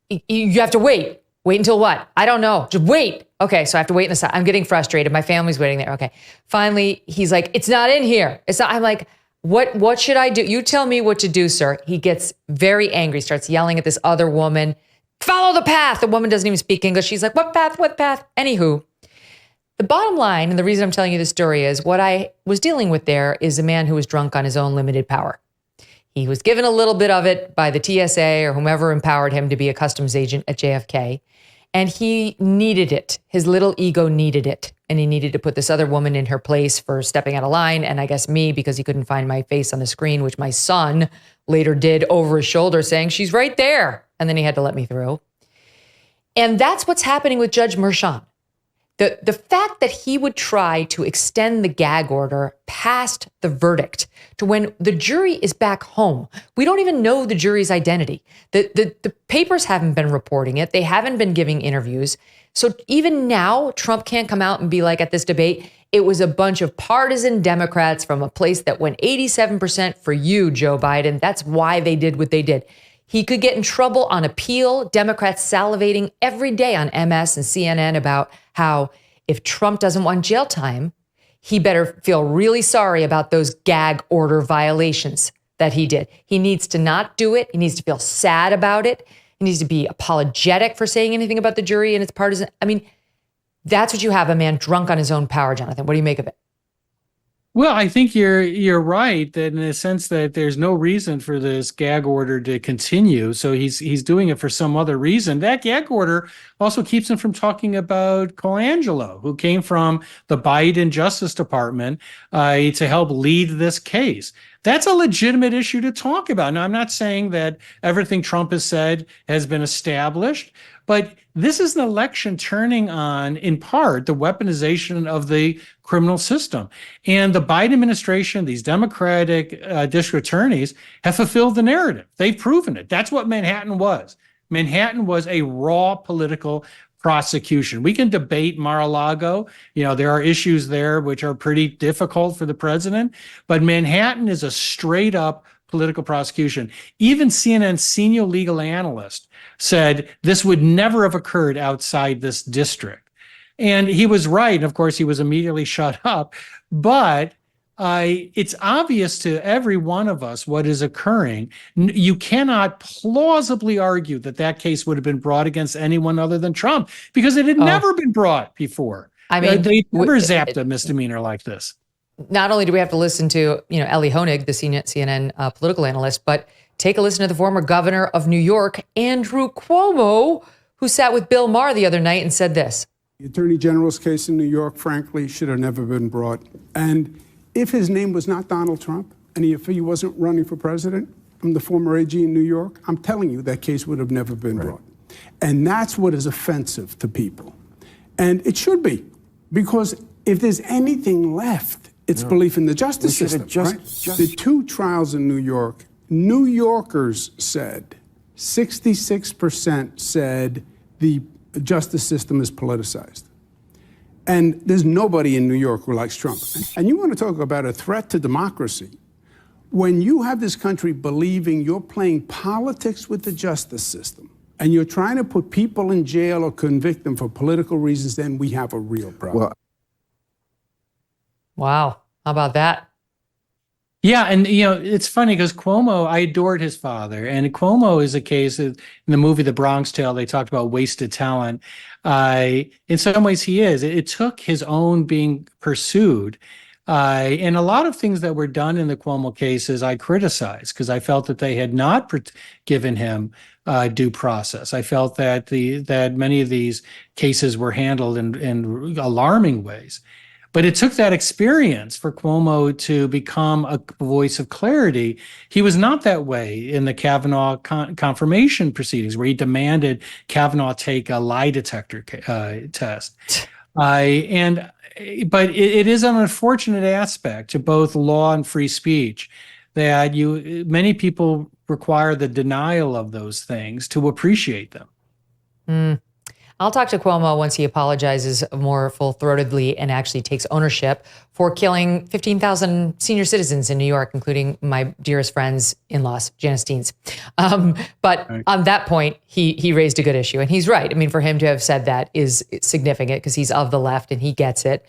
you have to wait. Wait until what? I don't know. Just wait. Okay, so I have to wait in the side. I'm getting frustrated. My family's waiting there. Okay. Finally, he's like, it's not in here. It's not. I'm like, what should I do? You tell me what to do, sir. He gets very angry, starts yelling at this other woman. Follow the path. The woman doesn't even speak English. She's like, what path? What path? Anywho, the bottom line, and the reason I'm telling you this story is what I was dealing with there is a man who was drunk on his own limited power. He was given a little bit of it by the TSA or whomever empowered him to be a customs agent at JFK. And he needed it. His little ego needed it. And he needed to put this other woman in her place for stepping out of line. And I guess me, because he couldn't find my face on the screen, which my son later did over his shoulder saying, she's right there. And then he had to let me through. And that's what's happening with Judge Merchan. The fact that he would try to extend the gag order past the verdict to when the jury is back home. We don't even know the jury's identity. The papers haven't been reporting it. They haven't been giving interviews. So even now, Trump can't come out and be like at this debate, it was a bunch of partisan Democrats from a place that went 87% for you, Joe Biden. That's why they did what they did. He could get in trouble on appeal. Democrats salivating every day on MS and CNN about how if Trump doesn't want jail time, he better feel really sorry about those gag order violations that he did. He needs to not do it. He needs to feel sad about it. He needs to be apologetic for saying anything about the jury and its partisan. I mean, that's what you have, a man drunk on his own power, Jonathan. What do you make of it? Well, I think you're right that in the sense that there's no reason for this gag order to continue. So he's doing it for some other reason. That gag order also keeps him from talking about Colangelo, who came from the Biden Justice Department to help lead this case. That's a legitimate issue to talk about. Now, I'm not saying that everything Trump has said has been established, but this is an election turning on, in part, the weaponization of the criminal system. And the Biden administration, these Democratic district attorneys have fulfilled the narrative. They've proven it. That's what Manhattan was. Manhattan was a raw political prosecution. We can debate Mar-a-Lago. There are issues there which are pretty difficult for the president, but Manhattan is a straight up political prosecution. Even CNN's senior legal analyst said this would never have occurred outside this district. And he was right. And of course, he was immediately shut up. But it's obvious to every one of us what is occurring. You cannot plausibly argue that case would have been brought against anyone other than Trump because it had never been brought before. I mean, they never zapped a misdemeanor like this. Not only do we have to listen to, Ellie Honig, the CNN political analyst, but take a listen to the former governor of New York, Andrew Cuomo, who sat with Bill Maher the other night and said this. The Attorney General's case in New York, frankly, should have never been brought. And if his name was not Donald Trump and if he wasn't running for president, I'm the former AG in New York, I'm telling you that case would have never been brought. And that's what is offensive to people. And it should be, because if there's anything left, it's belief in the justice system. Right? The 2 trials in New York, New Yorkers said, 66% said the justice system is politicized. And there's nobody in New York who likes Trump. And you want to talk about a threat to democracy. When you have this country believing you're playing politics with the justice system and you're trying to put people in jail or convict them for political reasons, then we have a real problem. Wow. How about that? Yeah. And, it's funny because Cuomo, I adored his father. And Cuomo is a case in the movie The Bronx Tale, they talked about wasted talent. In some ways he is. It took his own being pursued. And a lot of things that were done in the Cuomo cases I criticized because I felt that they had not given him due process. I felt that many of these cases were handled in alarming ways. But it took that experience for Cuomo to become a voice of clarity. He was not that way in the Kavanaugh confirmation proceedings, where he demanded Kavanaugh take a lie detector test. But it is an unfortunate aspect to both law and free speech that many people require the denial of those things to appreciate them. I'll talk to Cuomo once he apologizes more full-throatedly and actually takes ownership for killing 15,000 senior citizens in New York, including my dearest friends, in-laws, Janice Deans. But on that point, he raised a good issue, and he's right. I mean, for him to have said that is significant because he's of the left and he gets it.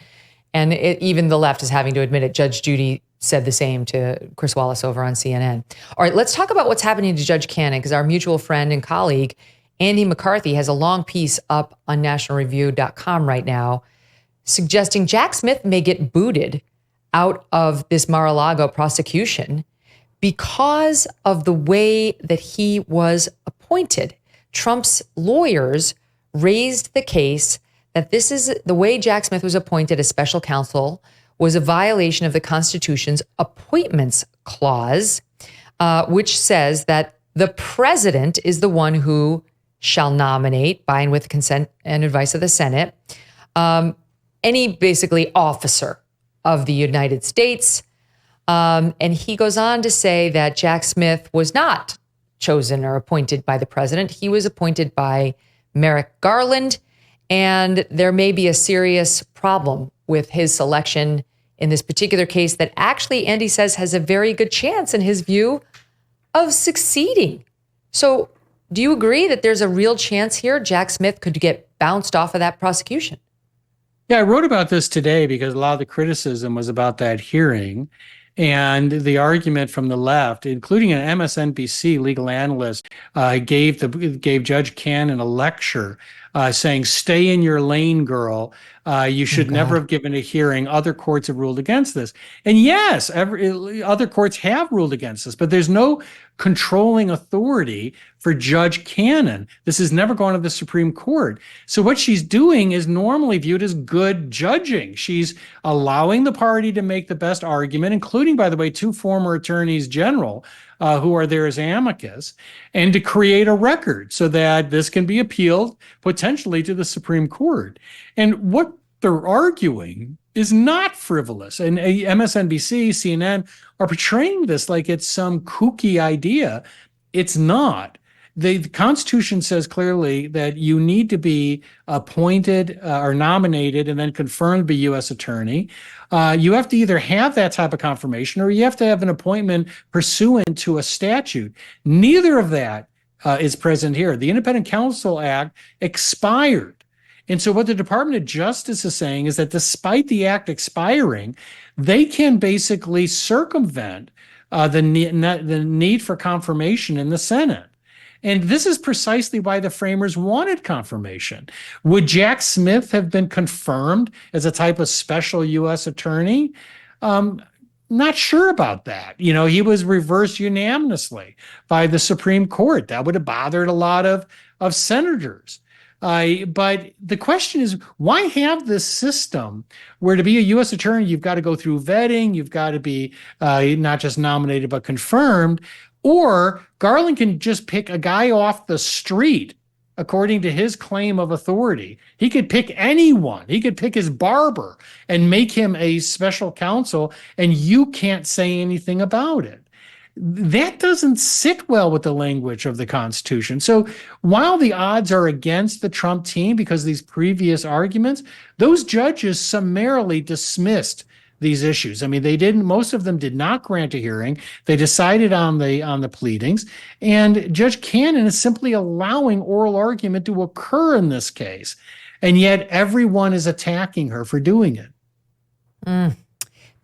And even the left is having to admit it. Judge Judy said the same to Chris Wallace over on CNN. All right, let's talk about what's happening to Judge Cannon, because our mutual friend and colleague, Andy McCarthy, has a long piece up on nationalreview.com right now suggesting Jack Smith may get booted out of this Mar-a-Lago prosecution because of the way that he was appointed. Trump's lawyers raised the case that this is the way Jack Smith was appointed as special counsel was a violation of the Constitution's Appointments Clause, which says that the president is the one who shall nominate, by and with consent and advice of the Senate, any basically officer of the United States. And he goes on to say that Jack Smith was not chosen or appointed by the president. He was appointed by Merrick Garland. And there may be a serious problem with his selection in this particular case that actually, Andy says, has a very good chance, in his view, of succeeding. So do you agree that there's a real chance here Jack Smith could get bounced off of that prosecution? Yeah, I wrote about this today because a lot of the criticism was about that hearing. And the argument from the left, including an MSNBC legal analyst, gave Judge Cannon a lecture saying, "Stay in your lane, girl. You should never have given a hearing. Other courts have ruled against this." And yes, other courts have ruled against this, but there's no controlling authority for Judge Cannon. This has never gone to the Supreme Court. So what she's doing is normally viewed as good judging. She's allowing the party to make the best argument, including, by the way, 2 former attorneys general who are there as amicus, and to create a record so that this can be appealed potentially to the Supreme Court. And what they're arguing is not frivolous. And MSNBC, CNN are portraying this like it's some kooky idea. It's not. The Constitution says clearly that you need to be appointed or nominated and then confirmed to be U.S. attorney. You have to either have that type of confirmation or you have to have an appointment pursuant to a statute. Neither of that is present here. The Independent Counsel Act expired. And so what the Department of Justice is saying is that despite the act expiring, they can basically circumvent the need for confirmation in the Senate. And this is precisely why the framers wanted confirmation. Would Jack Smith have been confirmed as a type of special U.S. attorney? Not sure about that. You know, he was reversed unanimously by the Supreme Court. That would have bothered a lot of senators. But the question is, why have this system where to be a U.S. attorney, you've got to go through vetting, you've got to be not just nominated, but confirmed, or Garland can just pick a guy off the street according to his claim of authority. He could pick anyone. He could pick his barber and make him a special counsel, and you can't say anything about it. That doesn't sit well with the language of the Constitution. So while the odds are against the Trump team because of these previous arguments, those judges summarily dismissed these issues. I mean, most of them did not grant a hearing. They decided on the pleadings, and Judge Cannon is simply allowing oral argument to occur in this case. And yet everyone is attacking her for doing it.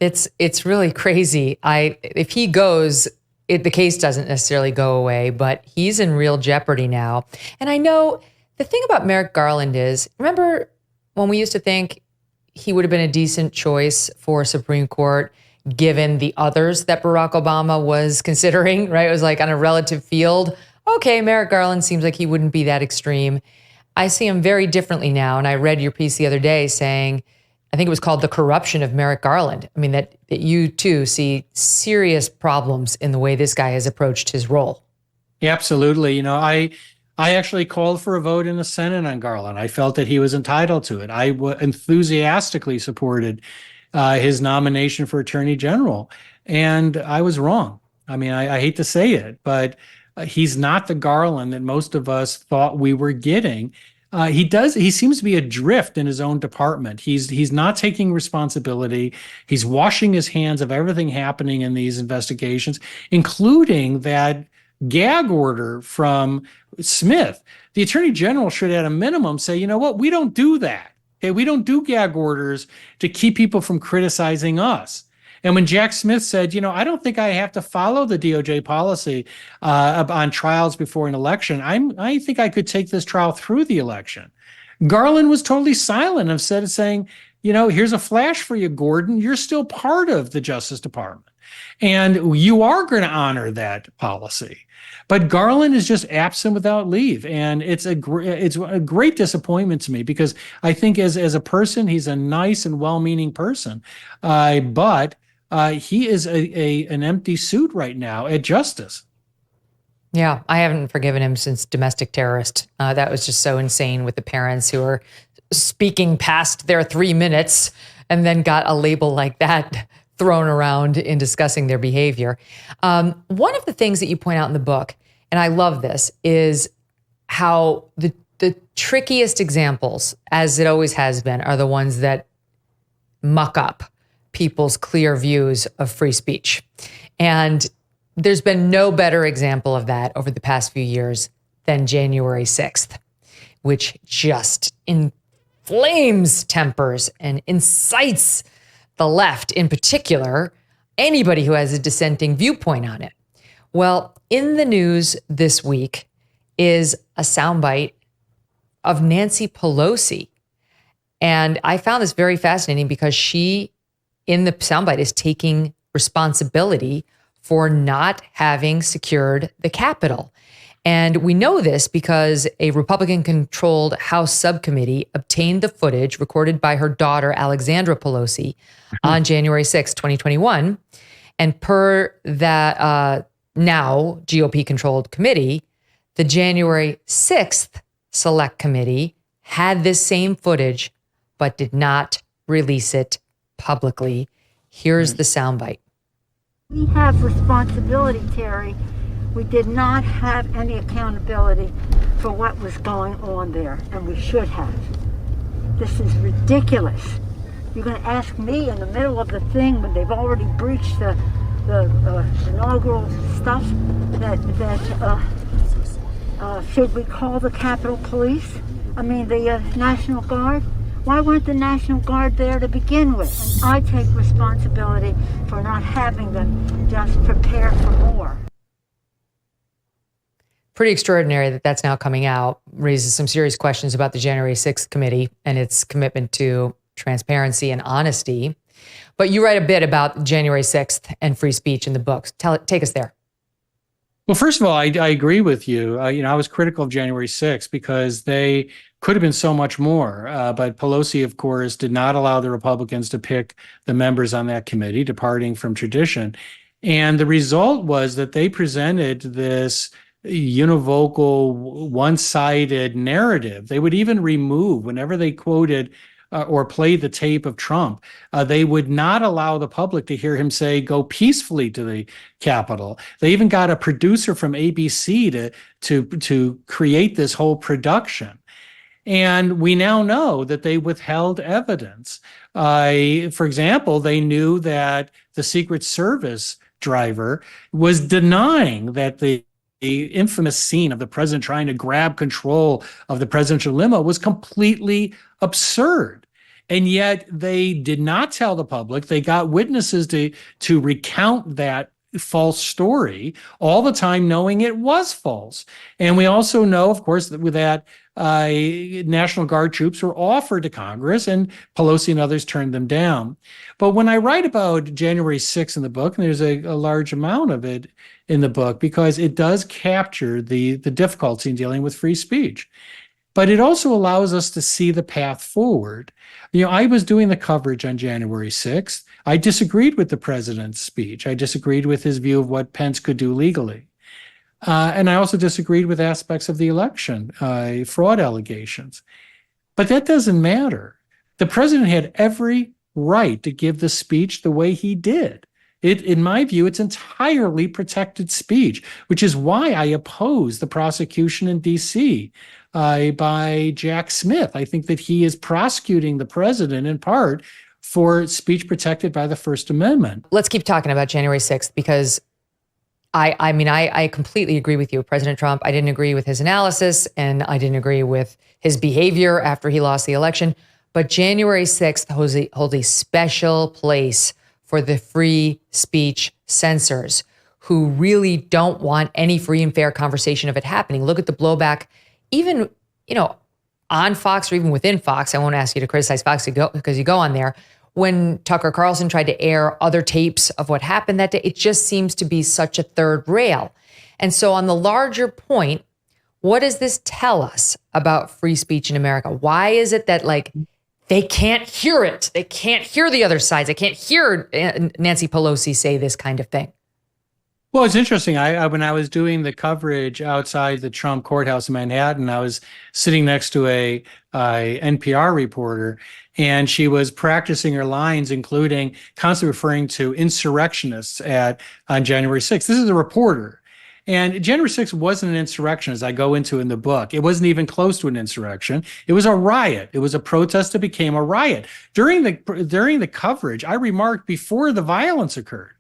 It's really crazy. If he goes, the case doesn't necessarily go away, but he's in real jeopardy now. And I know the thing about Merrick Garland is, remember when we used to think he would have been a decent choice for Supreme Court given the others that Barack Obama was considering, right? It was like on a relative field. Okay, Merrick Garland seems like he wouldn't be that extreme. I see him very differently now. And I read your piece the other day saying I think it was called The Corruption of Merrick Garland. I mean, that you too see serious problems in the way this guy has approached his role. Absolutely. You know, I actually called for a vote in the Senate on Garland. I felt that he was entitled to it. I enthusiastically supported his nomination for Attorney General, and I was wrong. I mean, I hate to say it, but he's not the Garland that most of us thought we were getting. He seems to be adrift in his own department. He's not taking responsibility. He's washing his hands of everything happening in these investigations, including that gag order from Smith. The Attorney General should at a minimum say, you know what, we don't do that. Okay, we don't do gag orders to keep people from criticizing us. And when Jack Smith said, you know, I don't think I have to follow the DOJ policy on trials before an election, I think I could take this trial through the election. Garland was totally silent instead of saying, you know, here's a flash for you, Gordon. You're still part of the Justice Department, and you are going to honor that policy. But Garland is just absent without leave, and it's a great disappointment to me, because I think as a person, he's a nice and well-meaning person, but he is an empty suit right now at justice. Yeah, I haven't forgiven him since Domestic Terrorist. That was just so insane, with the parents who are speaking past their 3 minutes and then got a label like that thrown around in discussing their behavior. One of the things that you point out in the book, and I love this, is how the trickiest examples, as it always has been, are the ones that muck up people's clear views of free speech. And there's been no better example of that over the past few years than January 6th, which just inflames tempers and incites the left, in particular, anybody who has a dissenting viewpoint on it. Well, in the news this week is a soundbite of Nancy Pelosi. And I found this very fascinating because she, in the soundbite, is taking responsibility for not having secured the Capitol. And we know this because a Republican-controlled House subcommittee obtained the footage recorded by her daughter, Alexandra Pelosi, on January 6, 2021. And per that now GOP-controlled committee, the January 6th Select Committee had this same footage, but did not release it publicly. Here's the soundbite. We have responsibility, Terry. We did not have any accountability for what was going on there, and we should have. This is ridiculous. You're going to ask me in the middle of the thing when they've already breached the inaugural stuff that should we call the Capitol Police? I mean, the National Guard? Why weren't the National Guard there to begin with? And I take responsibility for not having them just prepare for more. Pretty extraordinary that that's now coming out. Raises some serious questions about the January 6th committee and its commitment to transparency and honesty. But you write a bit about January 6th and free speech in the book. Take us there. Well, first of all, I agree with you. I was critical of January 6th because they could have been so much more. But Pelosi, of course, did not allow the Republicans to pick the members on that committee, departing from tradition. And the result was that they presented this univocal, one-sided narrative. They would even remove, whenever they quoted or played the tape of Trump, they would not allow the public to hear him say, go peacefully to the Capitol. They even got a producer from ABC to create this whole production. And we now know that they withheld evidence. For example, they knew that the Secret Service driver was denying that the infamous scene of the president trying to grab control of the presidential limo was completely absurd. And yet they did not tell the public. They got witnesses to recount that false story, all the time knowing it was false. And we also know, of course, that National Guard troops were offered to Congress, and Pelosi and others turned them down. But when I write about January 6th in the book, and there's a large amount of it in the book, because it does capture the difficulty in dealing with free speech. but it also allows us to see the path forward. I was doing the coverage on January 6th. I disagreed with the president's speech. I disagreed with his view of what Pence could do legally. And I also disagreed with aspects of the election, fraud allegations. But that doesn't matter. The president had every right to give the speech the way he did. In my view, it's entirely protected speech, which is why I oppose the prosecution in D.C. By Jack Smith. I think that he is prosecuting the president in part for speech protected by the First Amendment. Let's keep talking about January 6th, because I completely agree with you. President Trump, I didn't agree with his analysis, and I didn't agree with his behavior after he lost the election. But January 6th holds a special place for the free speech censors who really don't want any free and fair conversation of it happening. Look at the blowback, even, on Fox or even within Fox. I won't ask you to criticize Fox because you go on there. When Tucker Carlson tried to air other tapes of what happened that day, it just seems to be such a third rail. And so on the larger point, what does this tell us about free speech in America? Why is it that they can't hear it? They can't hear the other sides. They can't hear Nancy Pelosi say this kind of thing. Well, it's interesting. When I was doing the coverage outside the Trump courthouse in Manhattan, I was sitting next to a NPR reporter, and she was practicing her lines, including constantly referring to insurrectionists on January 6th. This is a reporter. And January 6th wasn't an insurrection, as I go into in the book. It wasn't even close to an insurrection. It was a riot. It was a protest that became a riot. During the coverage, I remarked before the violence occurred.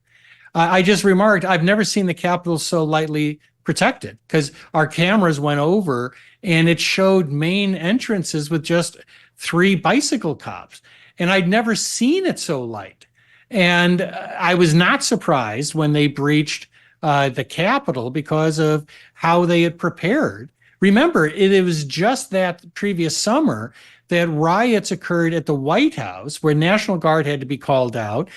I just remarked, I've never seen the Capitol so lightly protected, because our cameras went over and it showed main entrances with just 3 bicycle cops. And I'd never seen it so light. And I was not surprised when they breached the Capitol because of how they had prepared. Remember, it was just that previous summer that riots occurred at the White House, where National Guard had to be called out.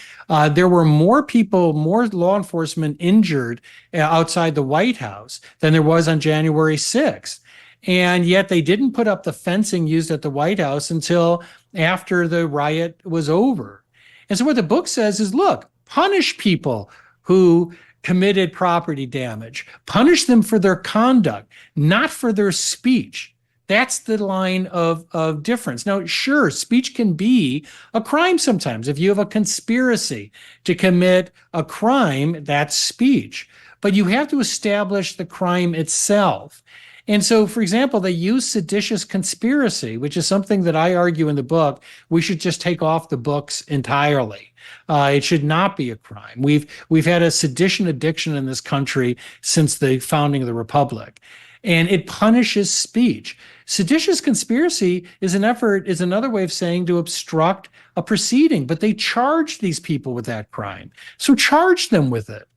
There were more law enforcement injured outside the White House than there was on January 6th. And yet they didn't put up the fencing used at the White House until after the riot was over. And so what the book says is, look, punish people who committed property damage. Punish them for their conduct, not for their speech. That's the line of difference. Now, sure, speech can be a crime sometimes. If you have a conspiracy to commit a crime, that's speech. But you have to establish the crime itself. And so, for example, they use seditious conspiracy, which is something that I argue in the book we should just take off the books entirely. It should not be a crime. We've had a sedition addiction in this country since the founding of the Republic, and it punishes speech. Seditious conspiracy is another way of saying to obstruct a proceeding, but they charge these people with that crime. So charge them with it.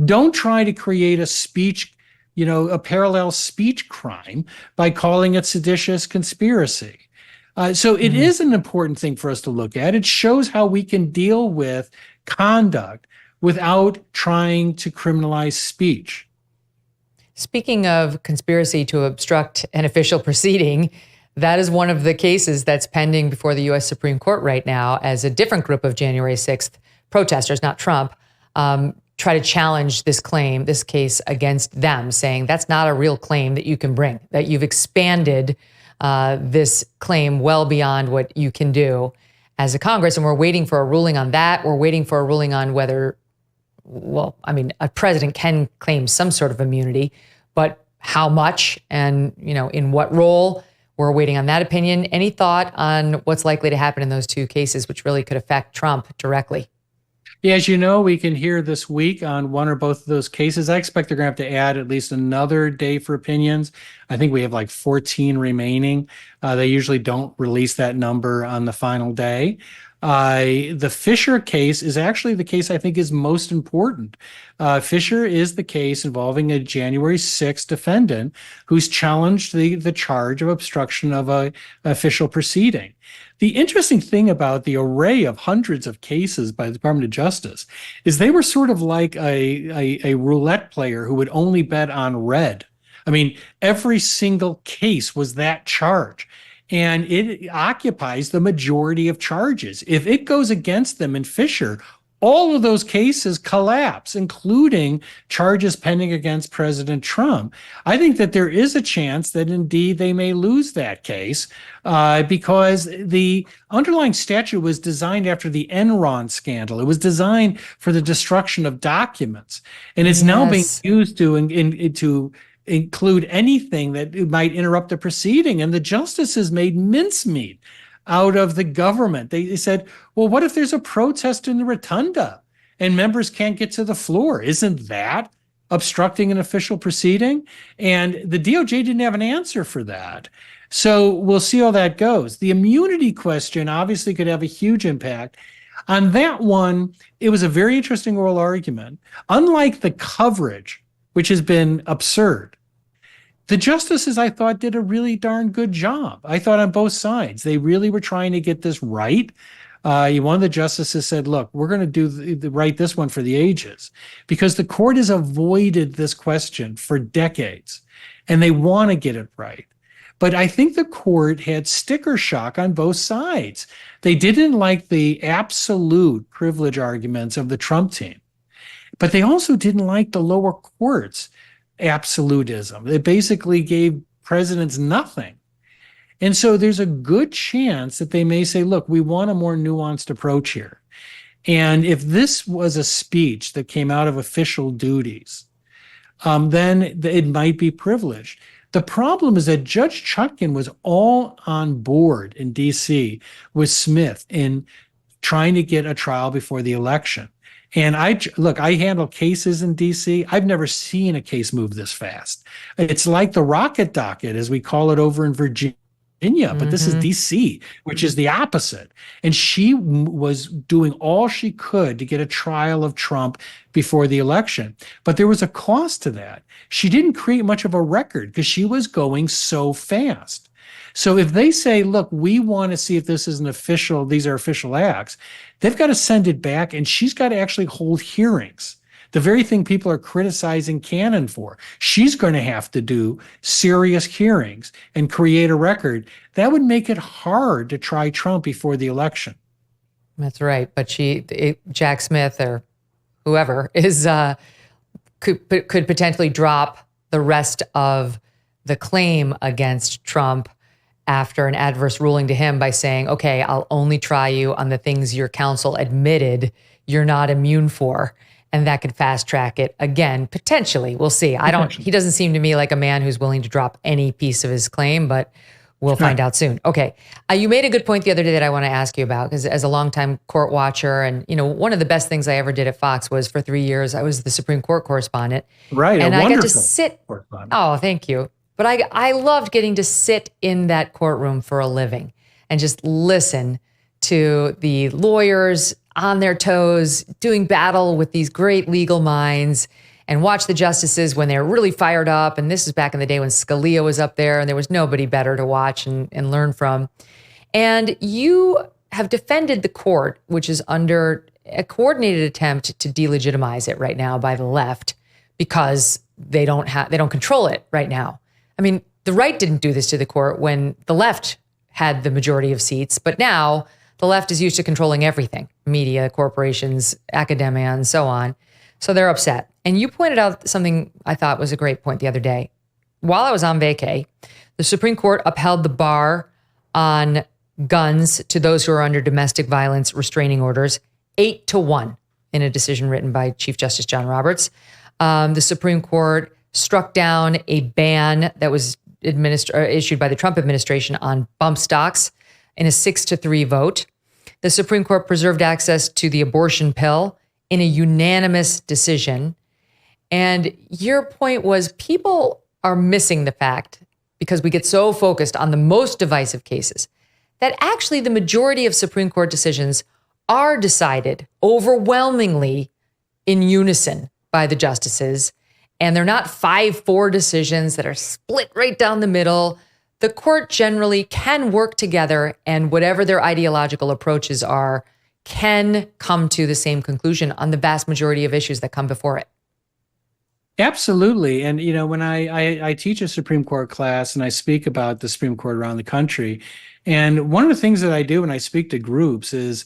Don't try to create a parallel speech crime by calling it seditious conspiracy. So it is an important thing for us to look at. It shows how we can deal with conduct without trying to criminalize speech. Speaking of conspiracy to obstruct an official proceeding, that is one of the cases that's pending before the U.S. Supreme Court right now, as a different group of January 6th protesters, not Trump, try to challenge this case against them, saying that's not a real claim that you can bring, that you've expanded this claim well beyond what you can do as a Congress. And we're waiting for a ruling on that. We're waiting for a ruling on whether, a president can claim some sort of immunity, but how much and, in what role? We're waiting on that opinion. Any thought on what's likely to happen in those two cases, which really could affect Trump directly? Yeah, as you know, we can hear this week on one or both of those cases. I expect they're going to have to add at least another day for opinions. I think we have 14 remaining. They usually don't release that number on the final day. The Fisher case is actually the case I think is most important. Fisher is the case involving a January 6th defendant who's challenged the charge of obstruction of an official proceeding. The interesting thing about the array of hundreds of cases by the Department of Justice is they were sort of like a roulette player who would only bet on red. I mean, every single case was that charge. And it occupies the majority of charges. If it goes against them in Fisher, all of those cases collapse, including charges pending against President Trump. I think that there is a chance that indeed they may lose that case because the underlying statute was designed after the Enron scandal. It was designed for the destruction of documents, and it's now being used to include anything that might interrupt the proceeding. And the justices made mincemeat out of the government. They said, well, what if there's a protest in the rotunda and members can't get to the floor? Isn't that obstructing an official proceeding? And the DOJ didn't have an answer for that. So we'll see how that goes. The immunity question obviously could have a huge impact. On that one, it was a very interesting oral argument. Unlike the coverage, which has been absurd, the justices, I thought, did a really darn good job. I thought on both sides, they really were trying to get this right. One of the justices said, look, we're going to write this one for the ages because the court has avoided this question for decades and they want to get it right. But I think the court had sticker shock on both sides. They didn't like the absolute privilege arguments of the Trump team, but they also didn't like the lower courts absolutism. It basically gave presidents nothing. And so there's a good chance that they may say, look, we want a more nuanced approach here. And if this was a speech that came out of official duties, then it might be privileged. The problem is that Judge Chutkan was all on board in D.C. with Smith in trying to get a trial before the election. And I handle cases in D.C. I've never seen a case move this fast. It's like the rocket docket, as we call it over in Virginia, but this is D.C., which is the opposite. And she was doing all she could to get a trial of Trump before the election. But there was a cost to that. She didn't create much of a record because she was going so fast. So if they say, look, we want to see if this is these are official acts, they've got to send it back and she's got to actually hold hearings. The very thing people are criticizing Cannon for. She's going to have to do serious hearings and create a record. That would make it hard to try Trump before the election. That's right. But Jack Smith or whoever could potentially drop the rest of the claim against Trump after an adverse ruling to him by saying, okay, I'll only try you on the things your counsel admitted you're not immune for. And that could fast track it again, potentially. We'll see. He doesn't seem to me like a man who's willing to drop any piece of his claim, but we'll find out soon. Okay. You made a good point the other day that I want to ask you about, because as a longtime court watcher, and one of the best things I ever did at Fox was for 3 years, I was the Supreme Court correspondent. Right. And I got to sit. Correspondent. Oh, thank you. But I loved getting to sit in that courtroom for a living and just listen to the lawyers on their toes, doing battle with these great legal minds, and watch the justices when they're really fired up. And this is back in the day when Scalia was up there and there was nobody better to watch and learn from. And you have defended the court, which is under a coordinated attempt to delegitimize it right now by the left because they don't control it right now. I mean, the right didn't do this to the court when the left had the majority of seats, but now the left is used to controlling everything, media, corporations, academia, and so on. So they're upset. And you pointed out something I thought was a great point the other day. While I was on vacay, the Supreme Court upheld the bar on guns to those who are under domestic violence restraining orders 8-1 in a decision written by Chief Justice John Roberts. The Supreme Court struck down a ban that was issued by the Trump administration on bump stocks in a 6-3 vote. The Supreme Court preserved access to the abortion pill in a unanimous decision. And your point was people are missing the fact, because we get so focused on the most divisive cases, that actually the majority of Supreme Court decisions are decided overwhelmingly in unison by the justices. And they're not 5-4 decisions that are split right down the middle. The court generally can work together, and whatever their ideological approaches are, can come to the same conclusion on the vast majority of issues that come before it. Absolutely. And, when I teach a Supreme Court class and I speak about the Supreme Court around the country, and one of the things that I do when I speak to groups is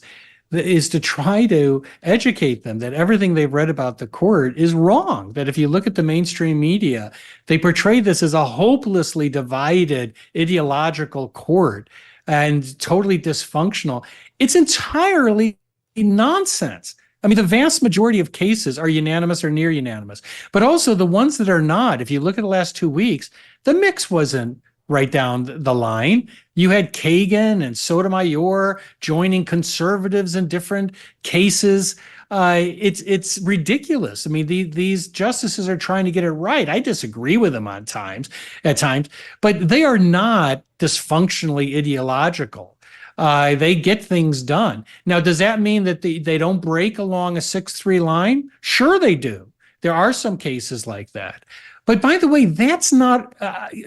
to try to educate them that everything they've read about the court is wrong. That if you look at the mainstream media, they portray this as a hopelessly divided ideological court and totally dysfunctional. It's entirely nonsense. I mean, the vast majority of cases are unanimous or near unanimous, but also the ones that are not, if you look at the last 2 weeks, the mix wasn't right down the line. You had Kagan and Sotomayor joining conservatives in different cases. It's ridiculous. I mean, these justices are trying to get it right. I disagree with them at times, but they are not dysfunctionally ideological. They get things done. Now, does that mean that they don't break along a 6-3 line? Sure they do. There are some cases like that. But by the way, that's not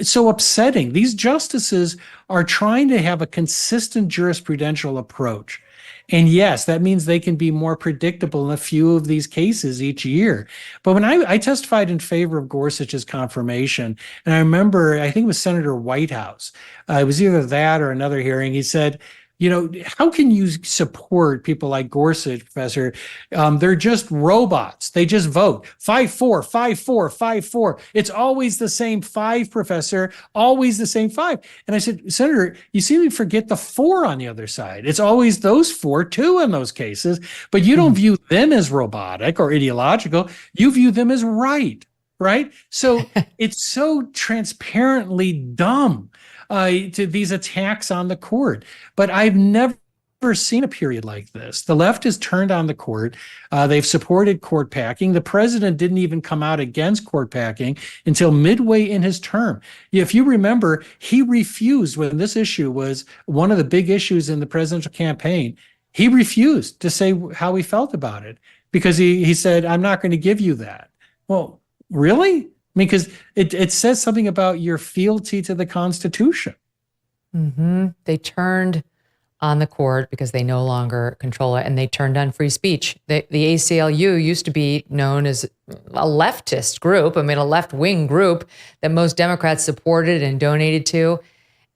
so upsetting. These justices are trying to have a consistent jurisprudential approach. And yes, that means they can be more predictable in a few of these cases each year. But when I testified in favor of Gorsuch's confirmation, and I remember, I think it was Senator Whitehouse, it was either that or another hearing, he said, how can you support people like Gorsuch, Professor? They're just robots. They just vote 5-4, 5-4, 5-4. It's always the same 5, Professor, always the same 5. And I said, Senator, you seem to forget the 4 on the other side. It's always those 4 too in those cases, but you don't view them as robotic or ideological. You view them as right? So it's so transparently dumb. To these attacks on the court. But I've never seen a period like this. The left has turned on the court. They've supported court packing. The president didn't even come out against court packing until midway in his term. If you remember, he refused when this issue was one of the big issues in the presidential campaign. He refused to say how he felt about it because he said, I'm not going to give you that. Well, really? Because it says something about your fealty to the Constitution. Mm-hmm. They turned on the court because they no longer control it, and they turned on free speech. The ACLU used to be known as a leftist group, a left-wing group that most Democrats supported and donated to,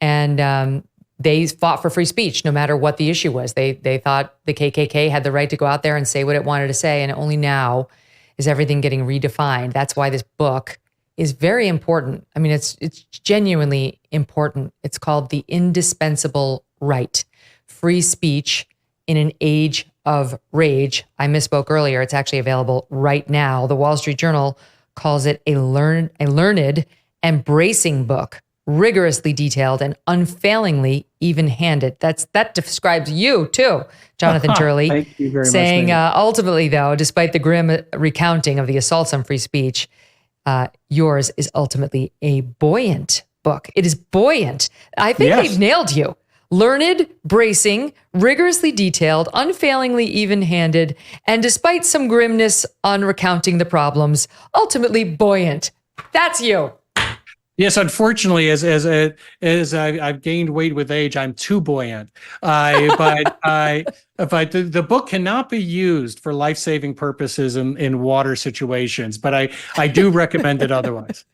and they fought for free speech no matter what the issue was. They thought the KKK had the right to go out there and say what it wanted to say, and only now is everything getting redefined. That's why this book is very important. I mean, it's genuinely important. It's called The Indispensable Right, Free Speech in an Age of Rage. I misspoke earlier. It's actually available right now. The Wall Street Journal calls it a learned and bracing book, rigorously detailed and unfailingly even-handed. That describes you too, Jonathan Turley. Thank you very saying, much. Ultimately, though, despite the grim recounting of the assaults on free speech, yours is ultimately a buoyant book. It is buoyant. I think they've nailed you. Learned, bracing, rigorously detailed, unfailingly even-handed, and despite some grimness on recounting the problems, ultimately buoyant. That's you. Yes, unfortunately, as I've gained weight with age, I'm too buoyant. But the book cannot be used for life-saving purposes in water situations. But I do recommend it otherwise.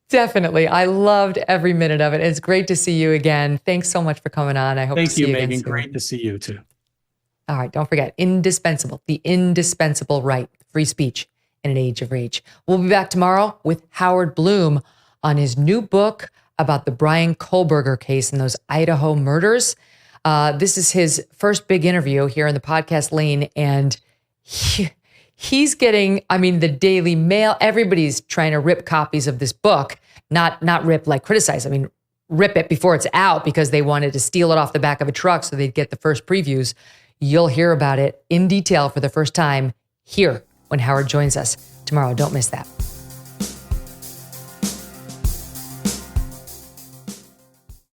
Definitely. I loved every minute of it. It's great to see you again. Thanks so much for coming on. I hope to see you again soon. Thank you, Megyn. Great to see you too. All right. Don't forget, Indispensable, The Indispensable Right, Free Speech in an Age of Rage. We'll be back tomorrow with Howard Bloom on his new book about the Brian Kohlberger case and those Idaho murders. This is his first big interview here in the podcast lane, and he's getting, the Daily Mail, everybody's trying to rip copies of this book, not rip like criticize, rip it before it's out because they wanted to steal it off the back of a truck so they'd get the first previews. You'll hear about it in detail for the first time here when Howard joins us tomorrow. Don't miss that.